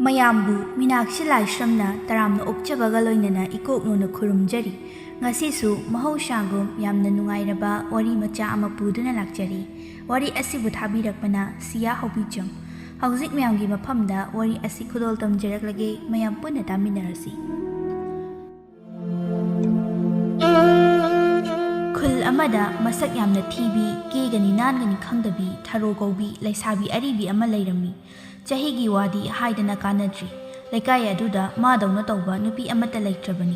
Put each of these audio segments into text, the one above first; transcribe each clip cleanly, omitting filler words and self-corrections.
ꯃꯌꯥꯝꯕꯨ ꯃꯤꯅꯥꯛꯁꯤ ꯂꯥꯏꯁ꯭ꯔꯝꯅ ꯇꯔꯥꯝꯅ ꯑꯣꯛꯆꯕꯒ ꯂꯣꯏꯅꯅ ꯏꯀꯣꯛꯅꯣꯅ ꯈꯨꯔꯨꯝꯖꯔꯤ꯫ ꯉꯁꯤꯁꯨ ꯃꯍꯧꯁꯥꯒꯨꯝ ꯌꯥꯝꯅ ꯅꯨꯡꯉꯥꯏꯔꯕ ꯋꯥꯔꯤ ꯃꯆꯥ ꯑꯃ ꯄꯨꯗꯨꯅ ꯂꯥꯛꯆꯔꯤ꯫ ꯋꯥꯔꯤ ꯑꯁꯤꯕꯨ ꯊꯥꯕꯤꯔꯛꯄꯅ ꯁꯤꯌꯥ ꯍꯧꯕꯤꯆꯝ꯫ ꯍꯧꯖꯤꯛ ꯃꯌꯥꯝꯒꯤ ꯃꯐꯝꯗ ꯋꯥꯔꯤ ꯑꯁꯤ ꯈꯨꯗꯣꯜ ꯇꯝꯖꯔꯛꯂꯒꯦ, ꯃꯌꯥꯝ ꯄꯨꯟꯅ ꯇꯥꯃꯤꯟꯅꯔꯁꯤ꯫ ꯈꯨꯜ ꯑꯃꯗ ꯃꯁꯛ ꯌꯥꯝꯅ ꯊꯤꯕꯤ, ꯀꯦꯒꯅꯤ ꯅꯥꯟꯒꯅꯤ ꯈꯪꯗꯕꯤ, ꯊꯔꯣ ꯀꯧꯕꯤ ꯂꯩꯁꯥꯕꯤ ꯑꯔꯤꯕꯤ ꯑꯃ ꯂꯩꯔꯝꯃꯤ꯫ ꯆꯍꯤꯒꯤ ꯋꯥꯗꯤ ꯍꯥꯏꯗꯅ ꯀꯥꯟꯅꯗ꯭ꯔꯤ꯫ ꯂꯩꯀꯥꯏ ꯑꯗꯨꯗ ꯃꯥꯗꯧꯅ ꯇꯧꯕ ꯅꯨꯄꯤ ꯑꯃꯠꯇ ꯂꯩꯇ꯭ꯔꯕꯅꯤ꯫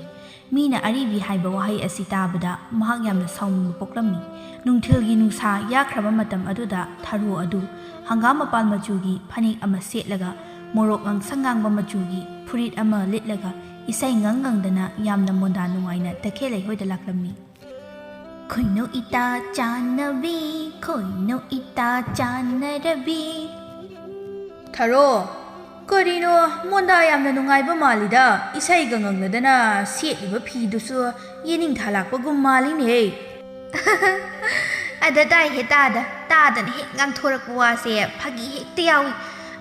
ꯃꯤꯅ ꯑꯔꯤꯕꯤ ꯍꯥꯏꯕ ꯋꯥꯍꯩ ꯑꯁꯤ ꯇꯥꯕꯗ ꯃꯍꯥꯛ ꯌꯥꯝꯅ ꯁꯥꯎꯅꯤꯡꯕ ꯄꯣꯛꯂꯝꯃꯤ꯫ ꯅꯨꯡꯊꯤꯜꯒꯤ ꯅꯨꯡꯁꯥ ꯌꯥꯈ꯭ꯔꯕ ꯃꯇꯝ ꯑꯗꯨꯗ ꯊꯔꯣ ꯑꯗꯨ ꯍꯪꯒꯥꯝ ꯃꯄꯥꯜ ꯃꯆꯨꯒꯤ ꯐꯅꯦꯛ ꯑꯃ ꯁꯦꯠꯂꯒ, ꯃꯣꯔꯣꯛ ꯉꯥꯡꯁꯪ ꯉꯥꯡꯕ ꯃꯆꯨꯒꯤ ꯐꯨꯔꯤꯠ ꯑꯃ ꯂꯤꯠꯂꯒ ꯏꯁꯩ ꯉꯪꯗꯅ ꯌꯥꯝꯅ ꯃꯣꯟꯗꯥ ꯅꯨꯡꯉꯥꯏꯅ ꯇꯈꯦꯜ ꯂꯩꯍꯣꯏꯗ ꯂꯥꯛꯂꯝꯃꯤ꯫ ꯈꯣꯏꯅꯧ ꯏꯇꯥ ꯆꯥꯟꯅꯕꯤ, ꯈꯣꯏꯅꯧ ꯏꯇꯥ ꯆꯥꯟꯅꯔꯕꯤ꯫ ꯊꯔꯣ, ꯀꯔꯤꯅꯣ ꯃꯣꯟꯗꯥ ꯌꯥꯝꯅ ꯅꯨꯡꯉꯥꯏꯕ ꯃꯥꯜꯂꯤꯗ, ꯏꯁꯩꯒ ꯉꯪꯅꯗꯅ ꯁꯦꯠꯂꯤꯕ ꯐꯤꯗꯨꯁꯨ ꯌꯦꯅꯤꯡꯊꯥ ꯂꯥꯛꯄꯒꯨꯝ ꯃꯥꯜꯂꯤꯅꯦ꯫ ꯑꯗ ꯇꯥꯏꯍꯦ ꯇꯥꯗꯅ ꯍꯦꯛ ꯉꯥꯡꯊꯣꯔꯛꯄ ꯋꯥꯁꯦ ꯐꯥꯒꯤ ꯍꯦꯛꯇ ꯌꯥꯎꯏ꯫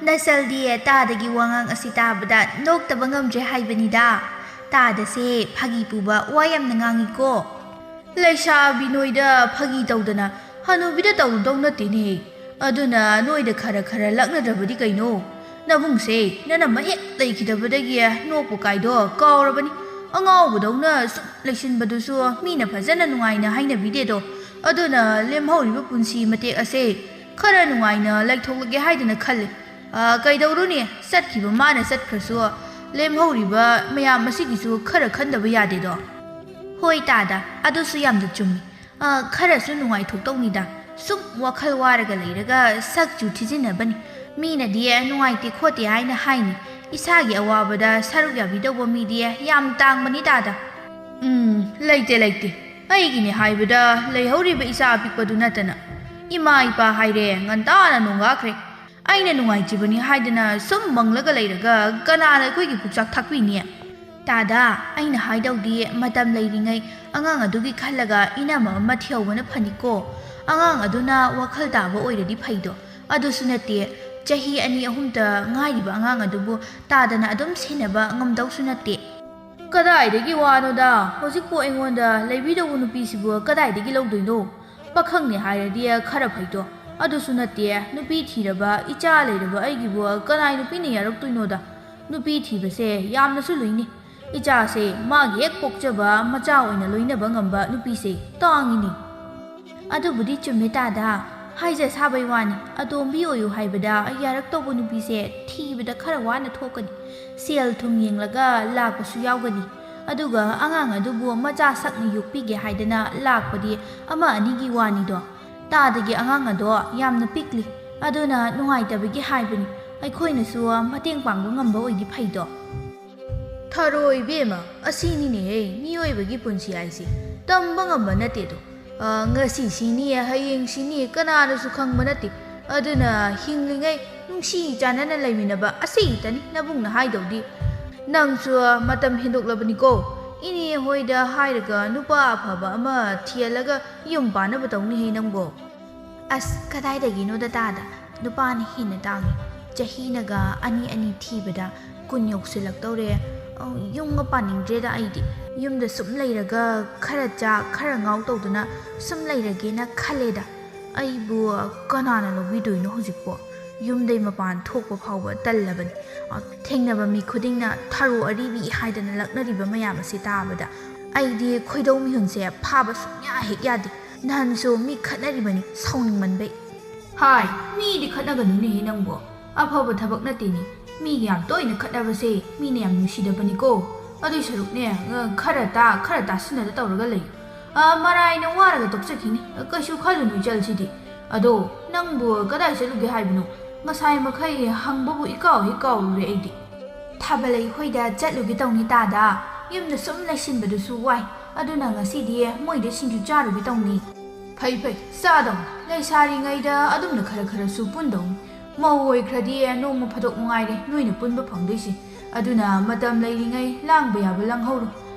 ꯅꯆꯜꯗꯤ ꯇꯥꯗꯒꯤ ꯋꯥꯉꯥꯡ ꯑꯁꯤ ꯇꯥꯕꯗ ꯅꯣꯛꯇꯕ ꯉꯝꯗ꯭ꯔꯦ ꯍꯥꯏꯕꯅꯤꯗ꯫ ꯇꯥꯗꯁꯦ ꯐꯥꯒꯤ ꯄꯨꯕ ꯋꯥ ꯌꯥꯝꯅ ꯉꯥꯡꯉꯤꯀꯣ꯫ ꯂꯩꯁꯥꯕꯤ ꯅꯣꯏꯗ ꯐꯥꯒꯤ ꯇꯧꯗꯅ ꯍꯅꯨꯕꯤꯗ ꯇꯧꯔꯨꯗꯧ ꯅꯠꯇꯦꯅꯦ꯫ ꯑꯗꯨꯅ ꯅꯣꯏꯗ ꯈꯔ ꯂꯛꯅꯗ꯭ꯔꯕꯗꯤ ꯀꯩꯅꯣ? ꯅꯕꯨꯡꯁꯦ ꯅꯅꯝꯃ ꯍꯦꯛ ꯂꯩꯈꯤꯗꯕꯗꯒꯤ ꯅꯣꯛꯄ ꯀꯥꯏꯗꯣ ꯀꯥꯎꯔꯕꯅꯤ꯫ ꯑꯉꯥꯎꯕꯗꯧꯅ ꯁꯨꯝ ꯂꯩꯁꯤꯟꯕꯗꯨꯁꯨ ꯃꯤꯅ ꯐꯖꯅ ꯅꯨꯡꯉꯥꯏꯅ ꯍꯥꯏꯅꯕꯤꯗꯦꯗꯣ꯫ ꯑꯗꯨꯅ ꯂꯦꯝꯍꯧꯔꯤꯕ ꯄꯨꯟꯁꯤ ꯃꯇꯦꯛ ꯑꯁꯦ ꯈꯔ ꯅꯨꯡꯉꯥꯏꯅ ꯂꯩꯊꯣꯛꯂꯒꯦ ꯍꯥꯏꯗꯅ ꯈꯜꯂꯤ꯫ ꯀꯩꯗꯧꯔꯨꯅꯤ, ꯆꯠꯈꯤꯕ ꯃꯥꯅ ꯆꯠꯈ꯭ꯔꯁꯨ ꯂꯦꯝꯍꯧꯔꯤꯕ ꯃꯌꯥꯝ ꯑꯁꯤꯒꯤꯁꯨ ꯈꯔ ꯈꯟꯗꯕ ꯌꯥꯗꯦꯗꯣ꯫ ꯍꯣꯏ ꯇꯥꯗ, ꯑꯗꯨꯁꯨ ꯌꯥꯝꯅ ꯆꯨꯝꯃꯤ꯫ ꯈꯔꯁꯨ ꯅꯨꯡꯉꯥꯏꯊꯣꯛꯇꯧꯅꯤꯗ꯫ ꯁꯨꯝ ꯋꯥꯈꯜ ꯋꯥꯔꯒ ꯂꯩꯔꯒ ꯁꯛꯆꯨ ꯊꯤꯖꯤꯟꯅꯕꯅꯤ꯫ ꯃꯤꯅꯗꯤ ꯅꯨꯡꯉꯥꯏꯇꯦ ꯈꯣꯠꯇꯦ ꯍꯥꯏꯅ ꯍꯥꯏꯅꯤ꯫ ꯏꯁꯥꯒꯤ ꯑꯋꯥꯕꯗ ꯁꯔꯨꯛ ꯌꯥꯕꯤꯗꯧꯕ ꯃꯤꯗꯤ ꯌꯥꯝ ꯇꯥꯡꯕꯅꯤ ꯇꯥꯗ꯫ ꯂꯩꯇꯦ꯫ ꯑꯩꯒꯤꯅꯦ ꯍꯥꯏꯕꯗ ꯂꯩꯍꯧꯔꯤꯕ ꯏꯆꯥ ꯑꯄꯤꯛꯄꯗꯨ ꯅꯠꯇꯅ ꯏꯃꯥ ꯏꯄꯥ ꯍꯥꯏꯔꯦ ꯉꯟꯇꯥꯅ ꯅꯣꯡꯒꯥꯈ꯭ꯔꯦ꯫ ꯑꯩꯅ ꯅꯨꯡꯉꯥꯏꯇ꯭ꯔꯤꯕꯅꯤ ꯍꯥꯏꯗꯅ ꯁꯨꯝ ꯃꯪꯂꯒ ꯂꯩꯔꯒ ꯀꯅꯥꯅ ꯑꯩꯈꯣꯏꯒꯤ ꯄꯨꯛꯆꯥꯛ ꯊꯥꯛꯄꯤꯅꯤ? ꯇꯥꯗ, ꯑꯩꯅ ꯍꯥꯏꯗꯧꯗꯤ ꯃꯇꯝ ꯂꯩꯔꯤꯉꯩ ꯑꯉꯥꯡ ꯑꯗꯨꯒꯤ ꯈꯜꯂꯒ ꯏꯅꯝꯃ ꯑꯃ ꯊꯤꯍꯧꯕꯅ ꯐꯅꯤꯀꯣ꯫ ꯑꯉꯥꯡ ꯑꯗꯨꯅ ꯋꯥꯈꯜ ꯇꯥꯕ ꯑꯣꯏꯔꯗꯤ ꯐꯩꯗꯣ꯫ ꯑꯗꯨꯁꯨ ꯅꯠꯇꯦ, ꯆꯍꯤ 2-3ꯇ ꯉꯥꯏꯔꯤꯕ ꯑꯉꯥꯡ ꯑꯗꯨꯕꯨ ꯇꯥꯗꯅ ꯑꯗꯨꯝ ꯁꯦꯟꯅꯕ ꯉꯝꯗꯧꯁꯨ ꯅꯠꯇꯦ꯫ ꯀꯗꯥꯏꯗꯒꯤ ꯋꯥꯅꯣꯗ, ꯍꯧꯖꯤꯛꯄꯨ ꯑꯩꯉꯣꯟꯗ ꯂꯩꯕꯤꯗꯧꯕ ꯅꯨꯄꯤꯁꯤꯕꯨ ꯀꯗꯥꯏꯗꯒꯤ ꯂꯧꯗꯣꯏꯅꯣ? ꯄꯥꯈꯪꯅꯦ ꯍꯥꯏꯔꯗꯤ ꯈꯔ ꯐꯩꯗꯣ꯫ ꯑꯗꯨꯁꯨ ꯅꯠꯇꯦ, ꯅꯨꯄꯤ ꯊꯤꯔꯕ ꯏꯆꯥ ꯂꯩꯔꯕ ꯑꯩꯒꯤꯕꯨ ꯀꯅꯥꯏ ꯅꯨꯄꯤꯅ ꯌꯥꯔꯛꯇꯣꯏꯅꯣꯗ? ꯅꯨꯄꯤ ꯊꯤꯕꯁꯦ ꯌꯥꯝꯅꯁꯨ ꯂꯨꯏꯅꯤ꯫ ꯏꯆꯥꯁꯦ ꯃꯥꯒꯤ ꯍꯦꯛ ꯄꯣꯛꯆꯕ ꯃꯆꯥ ꯑꯣꯏꯅ ꯂꯣꯏꯅꯕ ꯉꯝꯕ ꯅꯨꯄꯤꯁꯦ ꯇꯥꯡꯉꯤꯅꯤ꯫ ꯑꯗꯨꯕꯨꯗꯤ ꯆꯨꯝꯃꯦ ꯇꯥꯗ, ꯍꯥꯏꯖ ꯁꯥꯕꯩ ꯋꯥꯅꯤ꯫ ꯑꯇꯣꯝꯕꯤ ꯑꯣꯏꯌꯨ ꯍꯥꯏꯕꯗ ꯌꯥꯔꯛꯇꯧꯕ ꯅꯨꯄꯤꯁꯦ ꯊꯤꯕꯗ ꯈꯔ ꯋꯥꯅ ꯊꯣꯛꯀꯅꯤ꯫ ꯁꯦꯜ ꯊꯨꯝ ꯌꯦꯡꯂꯒ ꯂꯥꯛꯄꯁꯨ ꯌꯥꯎꯒꯅꯤ꯫ ꯑꯗꯨꯒ ꯑꯉꯥꯡ ꯑꯗꯨꯕꯨ ꯃꯆꯥ ꯁꯛꯅ ꯌꯣꯛꯄꯤꯒꯦ ꯍꯥꯏꯗꯅ ꯂꯥꯛꯄꯗꯤ 1-2ꯒꯤ ꯋꯥꯅꯤꯗꯣ꯫ ꯇꯥꯗꯒꯤ ꯑꯉꯥꯡ ꯑꯗꯣ ꯌꯥꯝꯅ ꯄꯤꯛꯂꯤ꯫ ꯑꯗꯨꯅ ꯅꯨꯡꯉꯥꯏꯇꯕꯒꯤ ꯍꯥꯏꯕꯅꯤ꯫ ꯑꯩꯈꯣꯏꯅꯁꯨ ꯃꯇꯦꯡ ꯄꯥꯡꯕ ꯉꯝꯕ ꯑꯣꯏꯗꯤ ꯐꯩꯗꯣ꯫ ꯊꯔꯣ ꯏꯕꯦꯝꯃ, ꯑꯁꯤꯅꯤꯅꯦꯍꯦ ꯃꯤꯑꯣꯏꯕꯒꯤ ꯄꯨꯟꯁꯤ ꯍꯥꯏꯁꯦ꯫ ꯇꯝꯕ ꯉꯝꯕ ꯅꯠꯇꯦꯗꯣ꯫ ꯉꯁꯤ ꯁꯤꯅꯤ ꯍꯌꯦꯡ ꯁꯤꯅꯤ ꯀꯅꯥꯅꯁꯨ ꯈꯪꯕ ꯅꯠꯇꯦ꯫ ꯑꯗꯨꯅ ꯍꯤꯡꯂꯤꯉꯩ ꯅꯨꯡꯁꯤ ꯆꯥꯟꯅꯅ ꯂꯩꯃꯤꯟꯅꯕ ꯑꯁꯤꯇꯅꯤ ꯅꯕꯨꯡꯅ ꯍꯥꯏꯗꯧꯗꯤ꯫ ꯅꯪꯁꯨ ꯃꯇꯝ ꯍꯦꯟꯗꯣꯛꯂꯕꯅꯤꯀꯣ꯫ ꯏꯅꯦ ꯍꯣꯏꯗ ꯍꯥꯏꯔꯒ ꯅꯨꯄꯥ ꯑꯐꯕ ꯑꯃ ꯊꯤꯍꯜꯂꯒ ꯌꯨꯝ ꯄꯥꯟꯅꯕ ꯇꯧꯅꯤꯍꯦ ꯅꯪꯕꯣ꯫ ꯑꯁ ꯀꯗꯥꯏꯗꯒꯤꯅꯣꯗ ꯇꯥꯗ, ꯅꯨꯄꯥꯅ ꯍꯦꯟꯅ ꯇꯥꯡꯉꯤ꯫ ꯆꯍꯤꯅꯒ 2 ꯊꯤꯕꯗ 10 ꯌꯧꯁꯤꯜꯂꯛꯇꯧꯔꯦ꯫ ꯌꯨꯝꯒ ꯄꯥꯅꯤꯡꯗ꯭ꯔꯦꯗ ꯑꯩꯗꯤ꯫ ꯌꯨꯝꯗ ꯁꯨꯝ ꯂꯩꯔꯒ ꯈꯔ ꯆꯥ ꯈꯔ ꯉꯥꯎ ꯇꯧꯗꯨꯅ ꯁꯨꯝ ꯂꯩꯔꯒꯦꯅ ꯈꯜꯂꯦꯗ꯫ ꯑꯩꯕꯨ ꯀꯅꯥꯅ ꯂꯧꯕꯤꯗꯣꯏꯅꯣ ꯍꯧꯖꯤꯛꯄꯣ? ꯌꯨꯝꯗꯩ ꯃꯄꯥꯟ ꯊꯣꯛꯄ ꯐꯥꯎꯕ ꯇꯜꯂꯕꯅꯤ꯫ ꯊꯦꯡꯅꯕ ꯃꯤ ꯈꯨꯗꯤꯡꯅ ꯊꯔꯣ ꯑꯔꯤꯕꯤ ꯍꯥꯏꯗꯅ ꯂꯛꯅꯔꯤꯕ ꯃꯌꯥꯝ ꯑꯁꯤ ꯇꯥꯕꯗ ꯑꯩꯗꯤ ꯈꯣꯏꯗꯧ ꯃꯤꯍꯨꯟꯁꯦ ꯐꯥꯕ ꯁꯨꯡꯌꯥ ꯍꯦꯛ ꯌꯥꯗꯦ꯫ ꯅꯍꯥꯟꯁꯨ ꯃꯤ ꯈꯠꯅꯔꯤꯕꯅꯤ ꯁꯥꯎꯅꯤꯡꯃꯟꯕꯩ꯫ ꯍꯥꯏ, ꯃꯤꯗꯤ ꯈꯠꯅꯒꯅꯨꯅꯦꯍꯦ ꯅꯪꯕꯣ꯫ ꯑꯐꯕ ꯊꯕꯛ ꯅꯠꯇꯦꯅꯦ꯫ ꯃꯤꯒ ꯌꯥꯝ ꯇꯣꯏꯅ ꯈꯠꯅꯕꯁꯦ ꯃꯤꯅ ꯌꯥꯝ ꯅꯨꯡꯁꯤꯗꯕꯅꯤꯀꯣ꯫ ꯑꯗꯨꯏ ꯁꯔꯨꯛꯅꯦ ꯈꯔ ꯇꯥꯁꯤꯟꯅꯗ ꯇꯧꯔꯒ ꯂꯩ꯫ ꯃꯔꯥꯏꯅ ꯋꯥꯔꯒ ꯇꯣꯛꯆꯈꯤꯅꯤ, ꯀꯩꯁꯨ ꯈꯜꯂꯨꯅꯨ ꯏꯆꯜꯁꯤꯗꯤ꯫ ꯑꯗꯣ ꯅꯪꯕꯨ ꯀꯗꯥꯏ ꯆꯠꯂꯨꯒꯦ ꯍꯥꯏꯕꯅꯣ? ꯉꯁꯥꯏ ꯃꯈꯩ ꯍꯪꯕꯕꯨ ꯏꯀꯥꯎ ꯍꯦꯛ ꯀꯥꯎꯔꯨꯔꯦ ꯑꯩꯗꯤ꯫ ꯊꯥꯕꯜ ꯂꯩꯈꯣꯏꯗ ꯆꯠꯂꯨꯒꯦ ꯇꯧꯅꯤ ꯇꯥꯗ꯫ ꯌꯨꯝꯗ ꯁꯨꯝ ꯂꯩꯁꯤꯟꯕꯗꯨꯁꯨ ꯋꯥꯏ꯫ ꯑꯗꯨꯅ ꯉꯁꯤꯗꯤ ꯃꯣꯏꯗ ꯁꯤꯡꯖꯨ ꯆꯥꯔꯨꯒꯦ ꯇꯧꯅꯤ꯫ ꯐꯩ ꯆꯥꯗꯧꯅꯤ꯫ ꯂꯩꯁꯥꯔꯤꯉꯩꯗ ꯑꯗꯨꯝꯅ ꯈꯔꯁꯨ ꯄꯨꯟꯗꯧꯅꯤ꯫ ꯃꯧ ꯑꯣꯏꯈ꯭ꯔꯗꯤ ꯅꯣꯡꯃ ꯐꯥꯗꯣꯛ ꯅꯨꯡꯉꯥꯏꯔꯦ ꯅꯣꯏꯅ ꯄꯨꯟꯕ ꯐꯪꯗꯣꯏꯁꯤ꯫ ꯑꯗꯨꯅ ꯃꯇꯝ ꯂꯩꯔꯤꯉꯩ ꯂꯥꯡꯕ ꯌꯥꯕ ꯂꯥꯡꯍꯧꯔꯣ꯫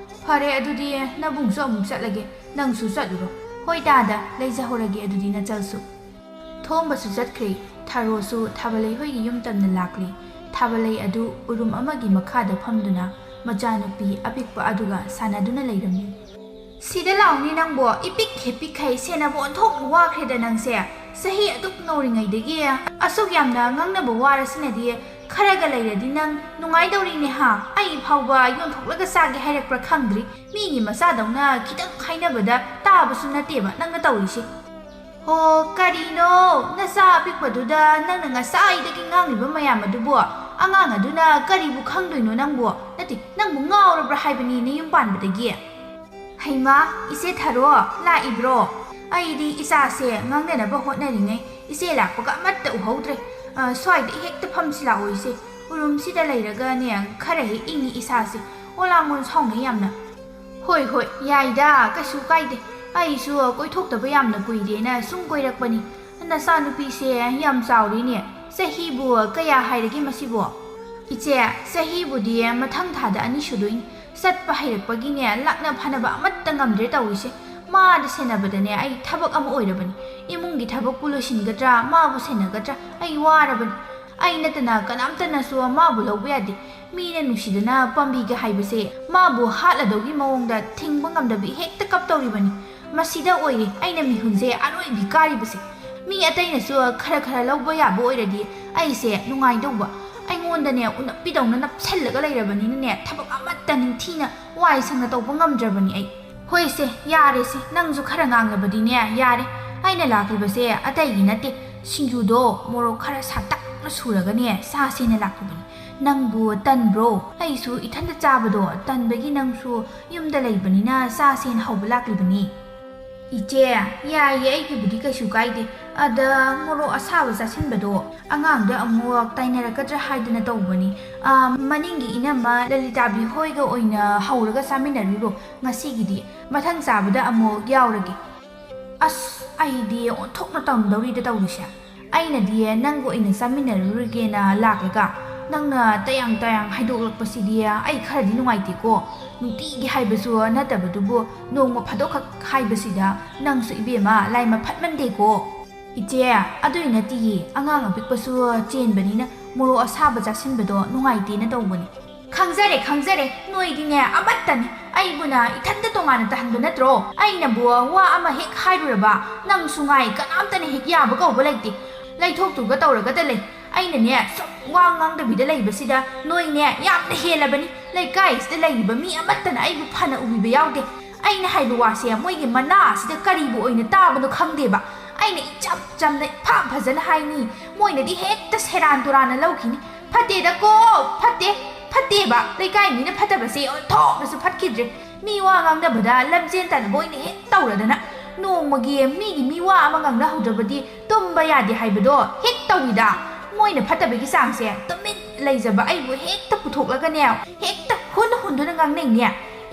ꯐꯔꯦ ꯑꯗꯨꯗꯤ ꯅꯕꯨꯡꯁꯨ ꯑꯃꯨꯛ ꯆꯠꯂꯒꯦ ꯅꯪꯁꯨ ꯆꯠꯂꯨꯔꯣ ꯍꯣꯏ ꯇꯥꯗ ꯂꯩꯖꯍꯧꯔꯒꯦ ꯑꯗꯨꯗꯤ ꯅꯆꯜꯁꯨ ꯊꯣꯝꯕꯁꯨ ꯆꯠꯈ꯭ꯔꯦ ꯊꯥꯔꯣꯁꯨ ꯊꯥꯕꯂꯩ ꯍꯣꯏꯒꯤ ꯌꯨꯝ ꯇꯝꯅ ꯂꯥꯛꯂꯤ ꯊꯥꯕꯂꯩ ꯑꯗꯨ ꯎꯔꯨꯝ ꯑꯃꯒꯤ ꯃꯈꯥꯗ ꯐꯝꯗꯨꯅ ꯃꯆꯥꯅꯨꯄꯤ ꯑꯄꯤꯛꯄ ꯑꯗꯨꯒ ꯁꯥꯟꯅꯗꯨꯅ ꯂꯩꯔꯝꯃꯤ ꯁꯤꯗ ꯂꯥꯎꯅꯤ ꯅꯪꯕꯣ ꯏꯄꯤꯛ ꯍꯦꯄꯤꯛꯈꯩ ꯁꯦꯟꯅꯕ ꯑꯣꯟꯊꯣꯛꯅ ꯋꯥꯈ꯭ꯔꯦꯗ ꯅꯪꯁꯦ ꯆꯍꯤ ꯑꯗꯨꯛ ꯅꯧꯔꯤꯉꯩꯗꯒꯤ ꯑꯁꯨꯛ ꯌꯥꯝꯅ ꯉꯥꯡꯅꯕ ꯋꯥꯔꯁꯤꯅꯗꯤ ꯈꯔꯒ ꯂꯩꯔꯗꯤ ꯅꯪ ꯅꯨꯡꯉꯥꯏꯗꯧꯔꯤꯅꯦ ꯍꯥ ꯑꯩ ꯐꯥꯎꯕ ꯌꯣꯟꯊꯣꯛꯂꯒ ꯆꯥꯒꯦ ꯍꯥꯏꯔꯛꯄ꯭ꯔꯥ ꯈꯪꯗ꯭ꯔꯤ ꯃꯤꯒꯤ ꯃꯆꯥꯗꯧꯅ ꯈꯤꯇꯪ ꯍꯥꯏꯅꯕꯗ ꯇꯥꯕꯁꯨ ꯅꯠꯇꯦꯕ ꯅꯪꯅ ꯇꯧꯔꯤꯁꯦ ꯍꯣ ꯀꯔꯤꯅꯣ ꯅꯆꯥ ꯑꯄꯤꯛꯄꯗꯨꯗ ꯅꯪꯅ ꯉꯁꯥꯏꯗꯒꯤ ꯉꯥꯡꯂꯤꯕ ꯃꯌꯥꯝ ꯑꯗꯨꯕꯨ ꯑꯉꯥꯡ ꯑꯗꯨꯅ ꯀꯔꯤꯕꯨ ꯈꯪꯗꯣꯏꯅꯣ ꯅꯪꯕꯨ ꯅꯠꯇꯦ ꯅꯪꯕꯨ ꯉꯥꯎꯔꯕ꯭ꯔꯥ ꯍꯥꯏꯕꯅꯤ ꯅꯌꯨꯝ ꯄꯥꯟꯕꯗꯒꯤ ꯍꯩꯃꯥ ꯏꯆꯦ ꯊꯥꯔꯣ ꯂꯥꯛꯏꯕ꯭ꯔꯣ ꯑꯩꯗꯤ ꯏꯆꯥꯁꯦ ꯉꯥꯡꯅꯅꯕ ꯍꯣꯠꯅꯔꯤꯉꯩ ꯏꯆꯦ ꯂꯥꯛꯄꯒ ꯑꯃꯠꯇ ꯎꯍꯧꯗ꯭ꯔꯦ ꯁ꯭ꯋꯥꯏꯗ ꯍꯦꯛꯇ ꯐꯝꯁꯤ ꯂꯥꯛꯑꯣ ꯏꯆꯦ ꯎꯔꯨꯝꯁꯤꯗ ꯂꯩꯔꯒꯅꯦ ꯈꯔ ꯍꯦꯛ ꯏꯪꯉꯤ ꯏꯁꯥꯁꯦ ꯑꯣꯂꯥꯡꯒꯣꯟ ꯁꯥꯎꯅꯩ ꯌꯥꯝꯅ ꯍꯣꯏ ꯍꯣꯏ ꯌꯥꯏꯗ ꯀꯩꯁꯨ ꯀꯥꯏꯗꯦ ꯑꯩꯁꯨ ꯀꯣꯏꯊꯣꯛꯇꯕ ꯌꯥꯝꯅ ꯀꯨꯏꯔꯦꯅ ꯁꯨꯝ ꯀꯣꯏꯔꯛꯄꯅꯤ ꯅꯆꯥꯅꯨꯄꯤꯁꯦ ꯌꯥꯝ ꯆꯥꯎꯔꯤꯅꯦ ꯆꯍꯤꯕꯨ ꯀꯌꯥ ꯍꯥꯏꯔꯒꯦ ꯃꯁꯤꯕꯨ ꯏꯆꯦ ꯆꯍꯤꯕꯨꯗꯤ ꯃꯊꯪ ꯊꯥꯗ 2 ꯁꯨꯗꯣꯏꯅꯤ ꯆꯠꯄ ꯍꯩꯔꯛꯄꯒꯤꯅꯦ ꯂꯥꯛꯅ ꯐꯅꯕ ꯑꯃꯠꯇ ꯉꯝꯗ꯭ꯔꯦ ꯇꯧꯔꯤꯁꯦ 마다 세나보다네 아이 타박 아무 오이러버니 이문기 타박 불러신거드라 마부 세나거드라 아이 와라버니 아이 나타나 까남따나수 마부 러브야디 미네 누시드나 빰비게 하이버세 마부 하라도기 마옹다 팅방 감다비 헥따 깝떠리버니 마시다 오이리 아이나 미훈세 아로이비 까리버세 미 아따이나수 카라카라 러브 야보 오이라디 아이세 누가이도바 아이ꯉꯣꯟꯗꯅꯦ ꯎꯅꯞꯄꯤꯗꯧꯅ ꯅꯞꯁꯜꯂꯒ ꯂꯩꯔꯕꯅꯤꯅꯅꯦ ꯊꯕꯛ ꯑꯃꯠꯇ ꯅꯤꯡꯊꯤꯅ ꯋꯥꯏ ꯁꯪꯅ ꯇꯧꯕ ꯉꯝꯗ꯭ꯔꯕꯅꯤ ꯑꯩ ꯍꯣꯏꯁꯦ ꯌꯥꯔꯦꯁꯦ ꯅꯪꯁꯨ ꯈꯔ ꯉꯥꯡꯂꯕꯗꯤꯅꯦ ꯌꯥꯔꯦ ꯑꯩꯅ ꯂꯥꯛꯂꯤꯕꯁꯦ ꯑꯇꯩꯒꯤ ꯅꯠꯇꯦ ꯁꯤꯡꯖꯨꯗꯣ ꯃꯣꯔꯣꯛ ꯈꯔ ꯁꯥꯇꯛꯅ ꯁꯨꯔꯒꯅꯦ ꯆꯥꯁꯦꯅ ꯂꯥꯛꯂꯤꯕꯅꯤ ꯅꯪꯕꯨ ꯇꯟꯕ꯭ꯔꯣ ꯑꯩꯁꯨ ꯏꯊꯟꯇ ꯆꯥꯕꯗꯣ ꯇꯟꯕꯒꯤ ꯅꯪꯁꯨ ꯌꯨꯝꯗ ꯂꯩꯕꯅꯤ나 ꯆꯥꯁꯦꯅ ꯍꯧꯕ ꯂꯥꯛꯂꯤꯕꯅꯤ 이제 야예 아이기부디 그슈 가이데 아다 모로 아사바 자신바도 앙앙다 아무악 타이나라까자 하이드나 tꯧꯕꯅꯤ 마닝기 이나마 랄리타비 호이가 오이나 하우르가 사미나리로 ngasi기디 마탕 자부다 아무악 야우르기 아스 아이디 온톡나 땀더리다 tꯧ리샤 아이나디 낭고 오이나 사미나르르게나 락라가 ꯅꯪꯅ ꯇꯌꯥꯡ ꯍꯥꯏꯗꯣꯛꯂꯛꯄꯁꯤꯗꯤ ꯑꯩ ꯈꯔꯗꯤ ꯅꯨꯡꯉꯥꯏꯇꯦꯀꯣ ꯅꯨꯡꯇꯤꯒꯤ ꯍꯥꯏꯕꯁꯨ ꯅꯠꯇꯕꯗꯨꯕꯨ ꯅꯣꯡꯃ ꯐꯥꯗꯣꯛꯈꯛ ꯍꯥꯏꯕꯁꯤꯗ ꯅꯪꯁꯨ ꯏꯕꯦꯝꯃ ꯂꯥꯏꯃ ꯐꯠꯃꯟꯗꯦꯀꯣ 이제 ꯑꯗꯨꯏ ꯅꯠꯇꯤꯌꯦ ꯑꯉꯥꯡ ꯑꯄꯤꯛꯄꯁꯨ ꯆꯦꯟꯕꯅꯤꯅ ꯃꯣꯔꯣꯛ ꯑꯁꯥꯕ ꯆꯥꯁꯤꯟꯕꯗꯣ ꯅꯨꯡꯉꯥꯏꯇꯦꯅ ꯇꯧꯕꯅꯤ ꯈꯪꯖꯔꯦ ꯅꯣꯏꯗꯤꯅꯦ ꯑꯃꯠꯇꯅꯤ ꯑꯩꯕꯨꯅ ꯏꯊꯟꯇ ꯇꯣꯉꯥꯟꯅ ꯇꯍꯟꯕ ꯅꯠꯇ꯭ꯔꯣ ꯑꯩꯅꯕꯨ ꯋꯥ ꯑꯃ ꯍꯦꯛ ꯍꯥꯏꯔꯨꯔꯕ ꯅꯪꯁꯨ ꯉꯥꯏ ꯀꯅꯥꯝꯇꯅ ꯍꯦꯛ ꯌꯥꯕ ꯀꯧꯕ ꯂꯩꯇꯦ ꯂꯩꯊꯣꯛꯇꯨꯒ ꯇꯧꯔꯒꯗ ꯂꯩ ꯑꯩꯅꯅꯦ ꯁꯨꯝ ꯋꯥ ꯉꯥꯡꯗꯕꯤꯗ ꯂꯩꯕꯁꯤꯗ ꯅꯣꯏꯅꯦ ꯌꯥꯝꯅ ꯍꯦꯜꯂꯕꯅꯤ ꯂꯩꯀꯥꯏꯁꯤꯗ ꯂꯩꯔꯤꯕ ꯃꯤ ꯑꯃꯠꯇꯅ ꯑꯩꯕꯨ ꯐꯅ ꯎꯕꯤꯕ ꯌꯥꯎꯗꯦ ꯑꯩꯅ ꯍꯥꯏꯕ ꯋꯥꯁꯦ ꯃꯣꯏꯒꯤ ꯃꯅꯥ ꯑꯁꯤꯗ ꯀꯔꯤꯕꯨ ꯑꯣꯏꯅ ꯇꯥꯕꯅꯣ ꯈꯪꯗꯦꯕ ꯑꯩꯅ ꯏꯆꯝ ꯆꯝꯅ ꯏꯐ ꯐꯖꯅ ꯍꯥꯏꯅꯤ ꯃꯣꯏꯅꯗꯤ ꯍꯦꯛꯇ ꯁꯦꯔꯥꯟ ꯇꯨꯔꯥꯟꯅ ꯂꯧꯈꯤꯅꯤ ꯐꯠꯇꯦꯗꯀꯣ ꯐꯠꯇꯦꯕ ꯂꯩꯀꯥꯏ ꯃꯤꯅ ꯐꯠꯇꯕꯁꯦ ꯑꯣꯟꯊꯣꯛꯅꯁꯨ ꯐꯠꯈꯤꯗ꯭ꯔꯦ ꯃꯤ ꯋꯥ ꯉꯥꯡꯅꯕꯗ ꯂꯝꯖꯦꯟ ꯇꯥꯟꯅꯕ ꯑꯣꯏꯅ ꯍꯦꯛ ꯇꯧꯔꯗꯅ ꯅꯣꯡꯃꯒꯤ ꯃꯤꯒꯤ ꯃꯤ ꯋꯥ ꯑꯃ ꯉꯥꯡꯅꯍꯧꯗ꯭ꯔꯕꯗꯤ ꯇꯨꯝꯕ ꯌꯥꯗꯦ ꯍꯥꯏꯕꯗꯣ ꯍꯦꯛ ꯇꯧꯏꯗ ꯃꯣꯏꯅ ꯐꯠꯇꯕꯒꯤ ꯆꯥꯡꯁꯦ ꯇꯨꯃꯤꯟ ꯂꯩꯖꯕ ꯑꯩꯕꯨ ꯍꯦꯛꯇ ꯄꯨꯊꯣꯛꯂꯒꯅꯦ ꯍꯦꯛꯇ ꯍꯨꯟꯗꯨꯅ ꯉꯥꯡꯅꯩꯅꯦ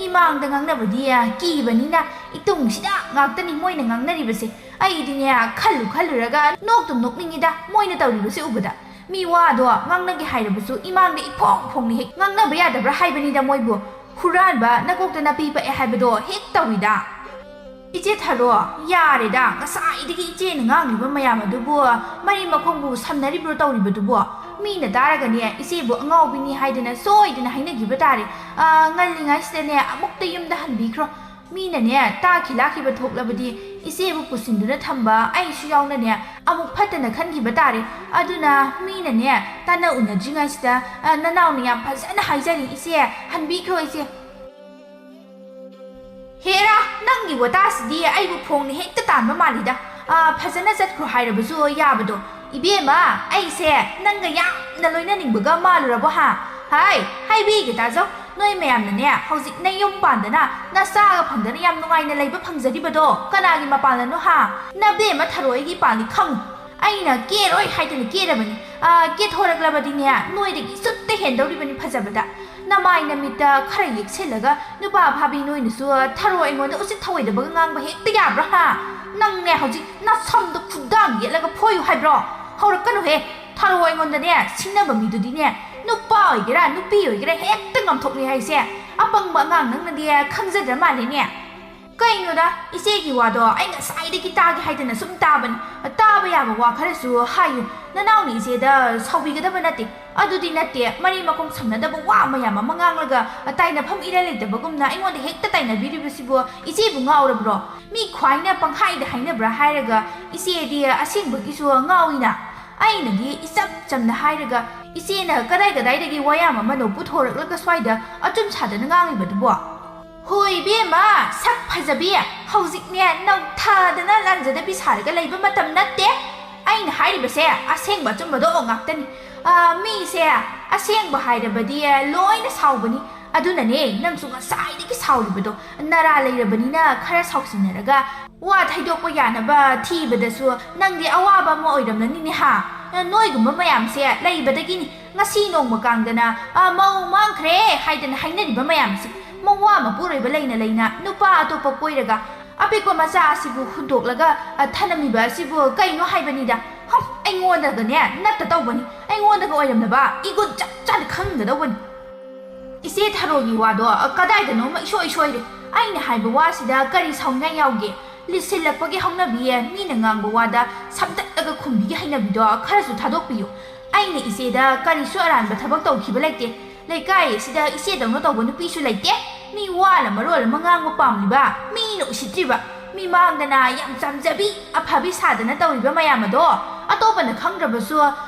ꯏꯃꯥꯡꯗ ꯉꯥꯡꯅꯕꯗꯤ ꯀꯤꯕꯅꯤꯅ ꯏꯇꯨꯡꯁꯤꯗ ꯉꯥꯛꯇꯅꯤ ꯃꯣꯏꯅ ꯉꯥꯡꯅꯔꯤꯕꯁꯦ ꯑꯩꯗꯤꯅꯦ ꯈꯜꯂꯨꯔꯒ ꯅꯣꯛꯇꯨꯝ ꯅꯣꯛꯅꯤꯡꯉꯤꯗ ꯃꯣꯏꯅ ꯇꯧꯔꯤꯕꯁꯦ ꯎꯕꯗ ꯃꯤ ꯋꯥꯗꯣ ꯉꯥꯡꯅꯒꯦ ꯍꯥꯏꯔꯕꯁꯨ ꯏꯃꯥꯡꯗ ꯏꯐꯣꯡ ꯍꯦꯛ ꯉꯥꯡꯅꯕ ꯌꯥꯗꯕ꯭ꯔꯥ ꯍꯥꯏꯕꯅꯤꯗ ꯃꯣꯏꯕꯨ ꯍꯨꯔꯥꯟꯕ ꯅꯀꯣꯛꯇ ꯅꯥꯄꯤ ꯄꯛꯑꯦ ꯍꯥꯏꯕꯗꯣ ꯍꯦꯛ ꯇꯧꯏꯗ 이제 타로 야래다 가사이디기 이제는 ꯉꯥꯡꯂꯤꯕ ꯃꯌꯥꯝ ꯑꯗꯨꯕꯨ ꯃꯔꯤ ꯃꯈꯣꯡꯕꯨ ꯁꯝꯅꯔꯤꯕ꯭ꯔꯣ ꯇꯧꯔꯤꯕꯗꯨꯕꯨ ꯃꯤꯅ ꯇꯥꯔꯒꯅꯦ ꯏꯆꯦꯕꯨ ꯑꯉꯥꯎꯕꯤꯅꯤ ꯍꯥꯏꯗꯅ ꯁꯣꯏꯗꯅ ꯍꯥꯏꯅꯈꯤꯕ ꯇꯥꯔꯦ ꯉꯜꯂꯤꯉꯩꯁꯤꯗꯅꯦ ꯑꯃꯨꯛꯇ ꯌꯨꯝꯗ ꯍꯟꯕꯤꯈ꯭ꯔꯣ ꯃꯤꯅꯅꯦ ꯇꯥꯈꯤ ꯂꯥꯛꯈꯤꯕ ꯊꯣꯛꯂꯕꯗꯤ ꯏꯆꯦꯕꯨ ꯄꯨꯁꯤꯟꯗꯨꯅ ꯊꯝꯕ ꯑꯩꯁꯨ ꯌꯥꯎꯅꯅꯦ ꯑꯃꯨꯛ ꯐꯠꯇꯅ ꯈꯟꯈꯤꯕ ꯇꯥꯔꯦ ꯑꯗꯨꯅ ꯃꯤꯅꯅꯦ ꯇꯥꯟꯅ ꯎꯅꯗ꯭ꯔꯤꯉꯩꯁꯤꯗ ꯅꯅꯥꯎꯅ ꯌꯥꯝ ꯐꯖꯅ ꯍꯥꯏꯖꯔꯤ 이제 ꯍꯟꯕꯤꯈ꯭ꯔꯣ 이제 हेरा नंगी वतासदी आइबु फोंग हेक्ता तानबा मालिदा फजना चतख्रो हाइरबसु याबदो इबेमा आइसे नंगा यामना लोइना निंबगा मालुरबो हा हाय हाइबीगे ताजो नोय मयामने हौजिक नै यम पांदना नसागा फंदना याम नुगाइना लैबा फंगजरिबदो कनागी मपालनो हा नबेमा थरोइगी पानी खंग आइना केरोय हाइदना केरबनी केथोरगलबदिने नोयदगी सुत्ते हेंदौरिबनी फजबदा नमाई नमिता खरा येक्सेलगा नुपा भाबी नोइनसु थारो एंगोंदा उसित थवैदबगा ngang हेक्ता याब्रा हा नंगने हौजिक नसमदो खुदांग येलगा फोयु हाइब्रो हौरकनु हे थारो एंगोंदाने सिंनबा मिदुदिने नुपा ओइगेरा नुपी ओइगेरा हेक्ता ngamthokni हाइसे ꯑꯄꯪꯕ ꯑꯉꯥꯡ ꯅꯪꯅꯗꯤ ꯈꯪꯖꯗ꯭ꯔ ꯃꯥꯜꯂꯦꯅꯦ ꯀꯩꯅꯣꯗ ꯏꯆꯦꯒꯤ ꯋꯥꯗꯣ ꯑꯩ ꯉꯁꯥꯏꯗꯒꯤ ꯇꯥꯒꯦ ꯍꯥꯏꯗꯅ ꯁꯨꯝ ꯇꯥꯕꯅꯤ ꯇꯥꯕ ꯌꯥꯕ ꯋꯥ ꯈꯔꯁꯨ ꯍꯥꯏꯌꯨ ꯅꯅꯥꯎꯅ ꯏꯆꯦꯗ ꯁꯥꯎꯕꯤꯒꯗꯕ ꯅꯠꯇꯦ ꯑꯗꯨꯗꯤ ꯅꯠꯇꯦ ꯃꯔꯤ ꯃꯈꯣꯡ ꯁꯝꯅꯗꯕ ꯋꯥ ꯃꯌꯥꯝ ꯑꯃ ꯉꯥꯡꯂꯒ ꯇꯥꯏꯅꯐꯝ ꯏꯔꯩ ꯂꯩꯇꯕꯒꯨꯝꯅ ꯑꯩꯉꯣꯟꯗ ꯍꯦꯛꯇ ꯇꯥꯏꯅꯕꯤꯔꯤꯕꯁꯤꯕꯨ ꯏꯆꯦꯕꯨ ꯉꯥꯎꯔꯕ꯭ꯔꯣ ꯃꯤ ꯈ꯭ꯋꯥꯏꯅ ꯄꯪꯍꯥꯏꯗ ꯍꯥꯏꯅꯕ꯭ꯔꯥ ꯍꯥꯏꯔꯒ ꯏꯆꯦꯗꯤ ꯑꯁꯦꯡꯕꯒꯤꯁꯨ ꯉꯥꯎꯏꯅ ꯑꯩꯅꯗꯤ ꯏꯆꯝ ꯆꯝꯅ ꯍꯥꯏꯔꯒ ꯏꯆꯦꯅ ꯀꯗꯥꯏꯗꯒꯤ ꯋꯥꯌꯥꯝ ꯑꯃꯅꯣ ꯄꯨꯊꯣꯔꯛꯂꯒ ꯁ꯭ꯋꯥꯏꯗ ꯑꯆꯨꯝ ꯁꯥꯗꯅ ꯉꯥꯡꯂꯤꯕꯗꯨꯕꯣ ꯍꯣꯏ ꯏꯕꯦꯝꯃ ꯁꯛ ꯐꯖꯕꯤ ꯍꯧꯖꯤꯛꯅꯦ ꯅꯧꯊꯥꯗꯅ ꯂꯥꯡꯖꯗꯕꯤ ꯁꯥꯔꯒ ꯂꯩꯕ ꯃꯇꯝ ꯅꯠꯇꯦ ꯑꯩꯅ ꯍꯥꯏꯔꯤꯕꯁꯦ ꯑꯁꯦꯡꯕ ꯑꯆꯨꯝꯕꯗꯣ ꯉꯥꯛꯇꯅꯤ ꯃꯤꯁꯦ ꯑꯁꯦꯡꯕ ꯍꯥꯏꯔꯕꯗꯤ ꯂꯣꯏꯅ ꯁꯥꯎꯕꯅꯤ ꯑꯗꯨꯅꯅꯦ ꯅꯪꯁꯨ ꯉꯁꯥꯏꯗꯒꯤ ꯁꯥꯎꯔꯤꯕꯗꯣ ꯅꯔꯥ ꯂꯩꯔꯕꯅꯤꯅ ꯈꯔ ꯁꯥꯎꯁꯤꯟꯅꯔꯒ ꯋꯥ ꯊꯩꯗꯣꯛꯄ ꯌꯥꯅꯕ ꯊꯤꯕꯗꯁꯨ ꯅꯪꯗꯤ ꯑꯋꯥꯕ ꯑꯃ ꯑꯣꯏꯔꯝꯂꯅꯤꯅꯦ ꯍꯥ ꯅꯣꯏꯒꯨꯝꯕ ꯃꯌꯥꯝꯁꯦ ꯂꯩꯕꯗꯒꯤꯅꯤ ꯉꯁꯤ ꯅꯣꯡꯃ ꯀꯥꯡꯗꯅ ꯃꯧ ꯃꯥꯡꯈ꯭ꯔꯦ ꯍꯥꯏꯗꯅ ꯍꯥꯏꯅꯔꯤꯕ ꯃꯌꯥꯝꯁꯦ ꯃꯋꯥ ꯃꯄꯨꯔꯣꯏꯕ ꯂꯩꯅ ꯅꯨꯄꯥ ꯑꯇꯣꯞꯄ ꯀꯣꯏꯔꯒ ꯑꯄꯤꯛꯄ ꯃꯆꯥ ꯑꯁꯤꯕꯨ ꯍꯨꯟꯗꯣꯛꯂꯒ ꯊꯅꯝꯃꯤꯕ ꯑꯁꯤꯕꯨ ꯀꯩꯅꯣ ꯍꯥꯏꯕꯅꯤꯗ ꯑꯩꯉꯣꯟꯗꯒꯅꯦ ꯅꯠꯇ ꯇꯧꯕꯅꯤ ꯑꯩꯉꯣꯟꯗꯒ ꯑꯣꯏꯔꯝꯗꯕ ꯏꯒꯨꯟ ꯆꯞ ꯆꯥꯅ ꯈꯪꯒꯗꯧꯕꯅꯤ ꯏꯆꯦ ꯊꯥꯔꯣꯒꯤ ꯋꯥꯗꯣ ꯀꯗꯥꯏꯗꯅꯣꯃ ꯏꯁꯣꯏ ꯁꯣꯏꯔꯦ ꯑꯩꯅ ꯍꯥꯏꯕ ꯋꯥꯁꯤꯗ ꯀꯔꯤ ꯁꯥꯎꯅꯤꯡꯉꯥꯏ ꯌꯥꯎꯒꯦ ꯂꯤꯠꯁꯤꯜꯂꯛꯄꯒꯤ ꯍꯧꯅꯕꯤ ꯃꯤꯅ ꯉꯥꯡꯕ ꯋꯥꯗ ꯁꯝꯇꯠꯂꯒ ꯈꯨꯝꯕꯤꯒꯤ ꯍꯩꯅꯕꯤꯗꯣ ꯈꯔꯁꯨ ꯊꯥꯗꯣꯛꯄꯤꯌꯨ ꯑꯩꯅ ꯏꯆꯦꯗ ꯀꯔꯤꯁꯨ ꯑꯔꯥꯟꯕ ꯊꯕꯛ ꯇꯧꯈꯤꯕ ꯂꯩꯇꯦ ꯂꯩꯀꯥꯏ ꯑꯁꯤꯗ ꯏꯆꯦꯗꯧꯅ ꯇꯧꯕ ꯅꯨꯄꯤꯁꯨ ꯂꯩꯇꯦ ꯃꯤ ꯋꯥꯅ ꯃꯔꯣꯜ ꯑꯃ ꯉꯥꯡꯕ ꯄꯥꯝꯂꯤꯕ ꯃꯤꯅ ꯎꯁꯤꯠꯇ꯭ꯔꯤꯕ ꯃꯤꯃꯥꯡꯗꯅ ꯌꯥꯝ ꯆꯝꯖꯕꯤ ꯑꯐꯕꯤ ꯁꯥꯗꯅ ꯇꯧꯔꯤꯕ ꯃꯌꯥꯝ ꯑꯗꯣ ꯑꯇꯣꯞꯄꯅ ꯈꯪꯗ꯭ꯔꯕꯁꯨ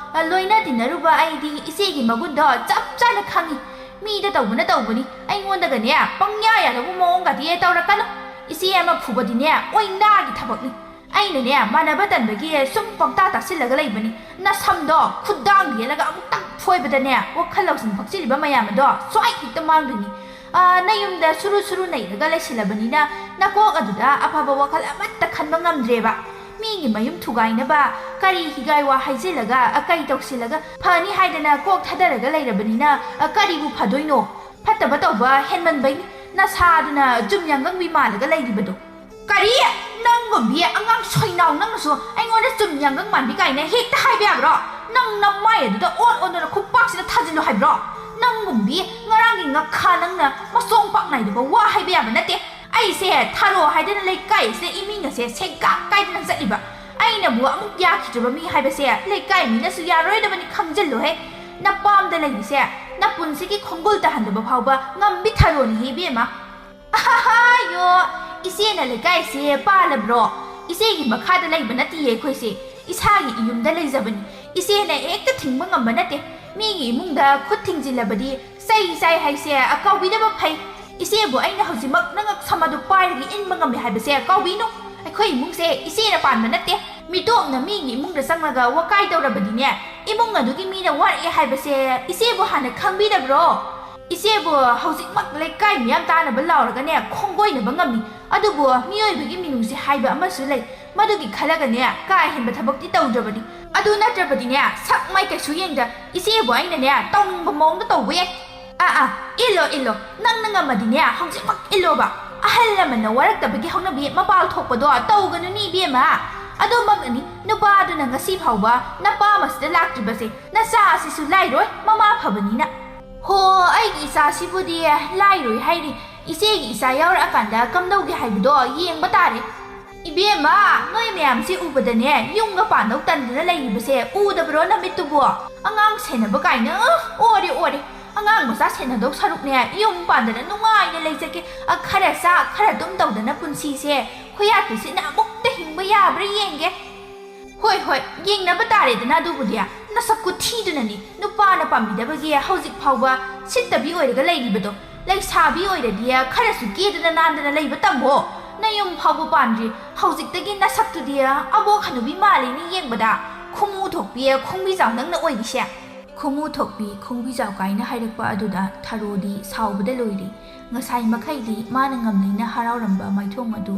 ꯂꯣꯏꯅ ꯇꯤꯟꯅꯔꯨꯕ ꯑꯩꯗꯤ ꯏꯆꯦꯒꯤ ꯃꯒꯨꯟꯗꯣ ꯆꯞ ꯆꯥꯅ ꯈꯪꯉꯤ ꯃꯤꯗ ꯇꯧꯕꯅ ꯇꯧꯕꯅꯤ ꯑꯩꯉꯣꯟꯗꯒꯅꯦ ꯄꯪꯌꯥ ꯌꯥꯗꯧꯕ ꯃꯑꯣꯡꯒꯗꯤ ꯇꯧꯔꯛꯀꯅꯨ ꯏꯆꯦ ꯑꯃ ꯐꯨꯕꯗꯤꯅꯦ ꯑꯣꯏꯅꯥꯒꯤ ꯊꯕꯛꯅꯤ ꯑꯩꯅꯅꯦ ꯃꯥꯟꯅꯕ ꯇꯟꯕꯒꯤ ꯁꯨꯝ ꯄꯪꯇꯥ ꯇꯥꯁꯤꯜꯂꯒ ꯂꯩꯕꯅꯤ ꯅꯁꯝꯗꯣ ꯈꯨꯠꯗꯥꯡ ꯌꯦꯜꯂꯒ ꯑꯃꯨꯛꯇꯪ ꯐꯣꯏꯕꯗꯅꯦ ꯋꯥꯈꯜ ꯂꯧꯁꯤꯡ ꯐꯛꯆꯤꯜꯂꯤꯕ ꯃꯌꯥꯝ ꯑꯗꯣ ꯁ꯭ꯋꯥꯏ ꯍꯦꯛꯇ ꯃꯥꯡꯗꯣꯏꯅꯤ ꯅꯌꯨꯝꯗ ꯁꯨꯔꯨ ꯅꯩꯔꯒ ꯂꯩꯁꯤꯜꯂꯕꯅꯤꯅ ꯅꯀꯣꯛ ꯑꯗꯨꯗ ꯑꯐꯕ ꯋꯥꯈꯜ ꯑꯃꯠꯇ ꯈꯟꯕ ꯉꯝꯗ꯭ꯔꯦꯕ ꯃꯤꯒꯤ ꯃꯌꯨꯝ ꯊꯨꯒꯥꯏꯅꯕ ꯀꯔꯤ ꯍꯤꯒꯥꯏꯋꯥ ꯍꯥꯏꯖꯤꯜꯂꯒ ꯀꯩ ꯇꯧꯁꯤꯜꯂꯒ ꯐꯅꯤ ꯍꯥꯏꯗꯅ ꯀꯣꯛ ꯊꯥꯗꯔꯒ ꯂꯩꯔꯕꯅꯤꯅ ꯀꯔꯤꯕꯨ ꯐꯗꯣꯏꯅꯣ ꯐꯠꯇꯕ ꯇꯧꯕ ꯍꯦꯟꯃꯟꯕꯩꯅꯤ ꯅꯁꯥꯗꯨꯅ ꯖꯨꯝ ꯌꯥꯡꯒꯪꯕꯤ ꯃꯥꯜꯂꯒ ꯂꯩꯔꯤꯕꯗꯣ ꯀꯔꯤ ꯅꯪꯒꯨꯝꯕꯤ ꯑꯉꯥꯡ ꯁꯣꯏꯅꯥꯎ ꯅꯪꯅꯁꯨ ꯑꯩꯉꯣꯟꯗ ꯆꯨꯝ ꯌꯥꯡꯒꯪ ꯃꯥꯟꯕꯤ ꯀꯥꯏꯅ ꯍꯦꯛꯇ ꯍꯥꯏꯕ ꯌꯥꯕ꯭ꯔꯣ ꯅꯪ ꯅꯃꯥꯏ ꯑꯗꯨꯗ ꯑꯣꯟꯗꯅ ꯈꯨꯄꯥꯛꯁꯤꯗ ꯊꯥꯖꯤꯜꯂꯣ ꯍꯥꯏꯕ꯭ꯔꯣ ꯅꯪꯒꯨꯝꯕꯤ ꯉꯔꯥꯡꯒꯤ ꯉꯛꯈꯥ ꯅꯪꯅ ꯃꯁꯣꯡ ꯄꯥꯛ ꯅꯥꯏꯗꯕ ꯋꯥ ꯍꯥꯏꯕ ꯌꯥꯕ ꯅꯠꯇꯦ ꯑꯩꯁꯦ ꯊꯥꯔꯣ ꯍꯥꯏꯗꯅ ꯂꯩꯀꯥꯏꯁꯤꯗ ꯏꯃꯤꯡ ꯑꯁꯦ ꯁꯦꯒꯥꯛ ꯀꯥꯏꯗꯅ ꯆꯠꯂꯤꯕ ꯑꯩꯅꯕꯨ ꯑꯃꯨꯛ ꯌꯥꯈꯤꯗ꯭ꯔꯕ ꯃꯤ ꯍꯥꯏꯕꯁꯦ ꯂꯩꯀꯥꯏ ꯃꯤꯅꯁꯨ ꯌꯥꯔꯣꯏꯗꯕꯅꯤ ꯈꯪꯖꯤꯜꯂꯨꯍꯦ ꯅꯄꯥꯝꯗ ꯂꯩꯔꯤꯁꯦ ꯅꯄꯨꯟꯁꯤꯒꯤ ꯈꯣꯡꯒꯨꯜ ꯇꯥꯍꯟꯗꯕ ꯐꯥꯎꯕ ꯉꯝꯕꯤ ꯊꯥꯔꯣꯅꯤ ꯏꯕꯦꯝꯃ ꯑꯍꯥꯌꯣ ꯏꯆꯦꯅ ꯂꯩꯀꯥꯏꯁꯦ ꯄꯥꯜꯂꯕ꯭ꯔꯣ ꯏꯆꯦꯒꯤ ꯃꯈꯥꯗ ꯂꯩꯕ ꯅꯠꯇꯤꯌꯦ ꯑꯩꯈꯣꯏꯁꯦ ꯏꯁꯥꯒꯤ ꯏꯌꯨꯝꯗ ꯂꯩꯖꯕꯅꯤ ꯏꯆꯦꯅ ꯍꯦꯛꯇ ꯊꯤꯡꯕ ꯉꯝꯕ ꯅꯠꯇꯦ ꯃꯤꯒꯤ ꯏꯃꯨꯡꯗ ꯈꯨꯠ ꯊꯤꯡꯖꯤꯜꯂꯕꯗꯤ ꯆꯩ ꯆꯥꯏ ꯍꯥꯏꯁꯦ ꯀꯥꯎꯕꯤꯗꯕ ꯐꯩ ꯏꯆꯦꯕꯨ ꯑꯩꯅ ꯍꯧꯖꯤꯛꯃꯛ ꯅꯉꯛ ꯁꯝ ꯑꯗꯨ ꯄꯥꯏꯔꯒ ꯏꯟꯕ ꯉꯝꯃꯦ ꯍꯥꯏꯕꯁꯦ ꯀꯥꯎꯕꯤꯅꯨ ꯑꯩꯈꯣꯏ ꯏꯃꯨꯡꯁꯦ ꯏꯆꯦꯅ ꯄꯥꯟꯕ ꯅꯠꯇꯦ ꯃꯤꯇꯣꯞꯅ ꯃꯤꯒꯤ ꯏꯃꯨꯡꯗ ꯆꯪꯂꯒ ꯋꯥꯀꯥꯏ ꯇꯧꯔꯕꯗꯤꯅꯦ ꯏꯃꯨꯡ ꯑꯗꯨꯒꯤ ꯃꯤꯅ ꯋꯥꯔꯛꯑꯦ ꯍꯥꯏꯕꯁꯦ ꯏꯆꯦꯕꯨ ꯍꯥꯟꯅ ꯈꯪꯕꯤꯗꯕ꯭ꯔꯣ ꯏꯆꯦꯕꯨ ꯍꯧꯖꯤꯛꯃꯛ ꯂꯩꯀꯥꯏ ꯃꯤꯌꯥꯝ ꯇꯥꯅꯕ ꯂꯥꯎꯔꯒꯅꯦ ꯈꯣꯡꯒꯣꯏꯅꯕ ꯉꯝꯃꯤ ꯑꯗꯨꯕꯨ ꯃꯤꯑꯣꯏꯕꯒꯤ ꯃꯤꯅꯨꯡꯁꯤ ꯍꯥꯏꯕ ꯑꯃꯁꯨ ꯂꯩ ꯃꯗꯨꯒꯤ ꯈꯜꯂꯒꯅꯦ ꯀꯥ ꯍꯦꯟꯕ ꯊꯕꯛꯇꯤ ꯇꯧꯗ꯭ꯔꯕꯅꯤ ꯑꯗꯨ ꯅꯠꯇ꯭ꯔꯕꯗꯤꯅꯦ ꯁꯛ ꯃꯥꯏ ꯀꯩꯁꯨ ꯌꯦꯡꯗ ꯏꯆꯦꯕꯨ ꯑꯩꯅꯅꯦ ꯇꯧꯅꯤꯡꯕ ꯃꯑꯣꯡꯗ ꯇꯧꯕ ꯌꯥꯏ ꯏꯜꯂꯣ ꯅꯪꯅ ꯉꯝꯃꯗꯤꯅꯦ ꯍꯧꯖꯤꯛꯃꯛ ꯏꯜꯂꯣꯕ ꯑꯍꯜ ꯂꯃꯟꯅ ꯋꯥꯔꯛꯇꯕꯒꯤ ꯍꯧꯅꯕꯤ ꯃꯄꯥꯜ ꯊꯣꯛꯄꯗꯣ ꯇꯧꯒꯅꯨꯅꯤ ꯏꯕꯦꯝꯃ ꯑꯗꯨꯃꯛꯅꯤ ꯅꯨꯄꯥꯗꯨꯅ ꯉꯁꯤ ꯐꯥꯎꯕ ꯅꯄꯥꯝꯃꯁꯤꯗ ꯂꯥꯛꯇ꯭ꯔꯤꯕꯁꯦ ꯅꯆꯥ ꯑꯁꯤꯁꯨ ꯂꯥꯏꯔꯣꯏ ꯃꯃꯥ ꯐꯕꯅꯤꯅ ꯍꯣ ꯑꯩꯒꯤ ꯏꯆꯥꯁꯤꯕꯨꯗꯤ ꯂꯥꯏꯔꯣꯏ ꯍꯥꯏꯔꯤ ꯏꯆꯦꯒꯤ ꯏꯆꯥ ꯌꯥꯎꯔꯛꯑꯀꯥꯟꯗ ꯀꯝꯗꯧꯒꯦ ꯍꯥꯏꯕꯗꯣ ꯌꯦꯡꯕ ꯇꯥꯔꯦ ꯏꯕꯦꯝꯃ ꯅꯣꯏ ꯃꯌꯥꯝꯁꯤ ꯎꯕꯗꯅꯦ ꯌꯨꯝꯒ ꯄꯥꯟꯗꯧ ꯇꯟꯗꯅ ꯂꯩꯔꯤꯕꯁꯦ ꯎꯗꯕ꯭ꯔꯣ ꯅꯃꯤꯠꯇꯨꯕꯣ ꯑꯉꯥꯡ ꯁꯦꯟꯅꯕ ꯀꯥꯏꯅ ꯑꯣꯔꯦ ꯑꯉꯥꯡ ꯃꯆꯥ ꯁꯦꯟꯅꯗꯧ ꯁꯔꯨꯛꯅꯦ ꯌꯨꯝ ꯄꯥꯟꯗꯅ ꯅꯨꯡꯉꯥꯏꯅ ꯂꯩꯖꯒꯦ ꯈꯔ ꯆꯥ ꯈꯔ ꯑꯗꯨꯝ ꯇꯧꯗꯅ ꯄꯨꯟꯁꯤꯁꯦ ꯈꯨꯌꯥꯠꯄꯤꯁꯤꯅ ꯑꯃꯨꯛꯇ ꯍꯤꯡꯕ ꯌꯥꯕ꯭ꯔꯥ ꯌꯦꯡꯒꯦ ꯍꯣꯏ ꯌꯦꯡꯅꯕ ꯇꯥꯔꯦꯗꯅ ꯑꯗꯨꯕꯨꯗꯤ ꯅꯁꯛ ꯀꯨꯊꯤꯗꯨꯅꯅꯤ ꯅꯨꯄꯥꯅ ꯄꯥꯝꯕꯤꯗꯕꯒꯤ ꯍꯧꯖꯤꯛ ꯐꯥꯎꯕ ꯁꯤꯠꯇꯕꯤ ꯑꯣꯏꯔꯒ ꯂꯩꯔꯤꯕꯗꯣ ꯂꯩꯁꯥꯕꯤ ꯑꯣꯏꯔꯗꯤ ꯈꯔꯁꯨ ꯀꯦꯗꯅ ꯅꯥꯟꯗꯅ ꯂꯩꯕ ꯇꯝꯃꯣ ꯅꯌꯨꯝ ꯐꯥꯎꯕ ꯄꯥꯟꯗ꯭ꯔꯤ ꯍꯧꯖꯤꯛꯇꯒꯤ ꯅꯁꯛꯇꯨꯗꯤ ꯑꯕꯣꯛ ꯍꯅꯨꯕꯤ ꯃꯥꯜꯂꯤꯅꯤ ꯌꯦꯡꯕꯗ ꯈꯨꯃꯨ ꯊꯣꯛꯄꯤ ꯈꯣꯡꯕꯤꯖꯥꯎ ꯅꯪꯅ ꯑꯣꯏꯔꯤꯁꯦ ꯈꯨꯃꯨ ꯊꯣꯛꯄꯤ ꯈꯣꯡꯕꯤꯖꯥꯎ ꯀꯥꯏꯅ ꯍꯥꯏꯔꯛꯄ ꯑꯗꯨꯗ ꯊꯥꯔꯣꯗꯤ ꯁꯥꯎꯕꯗ ꯂꯣꯏꯔꯤ ꯉꯁꯥꯏ ꯃꯈꯩꯗꯤ ꯃꯥꯅ ꯉꯝꯂꯩꯅ ꯍꯔꯥꯎꯔꯝꯕ ꯃꯥꯏꯊꯣꯡ ꯑꯗꯨ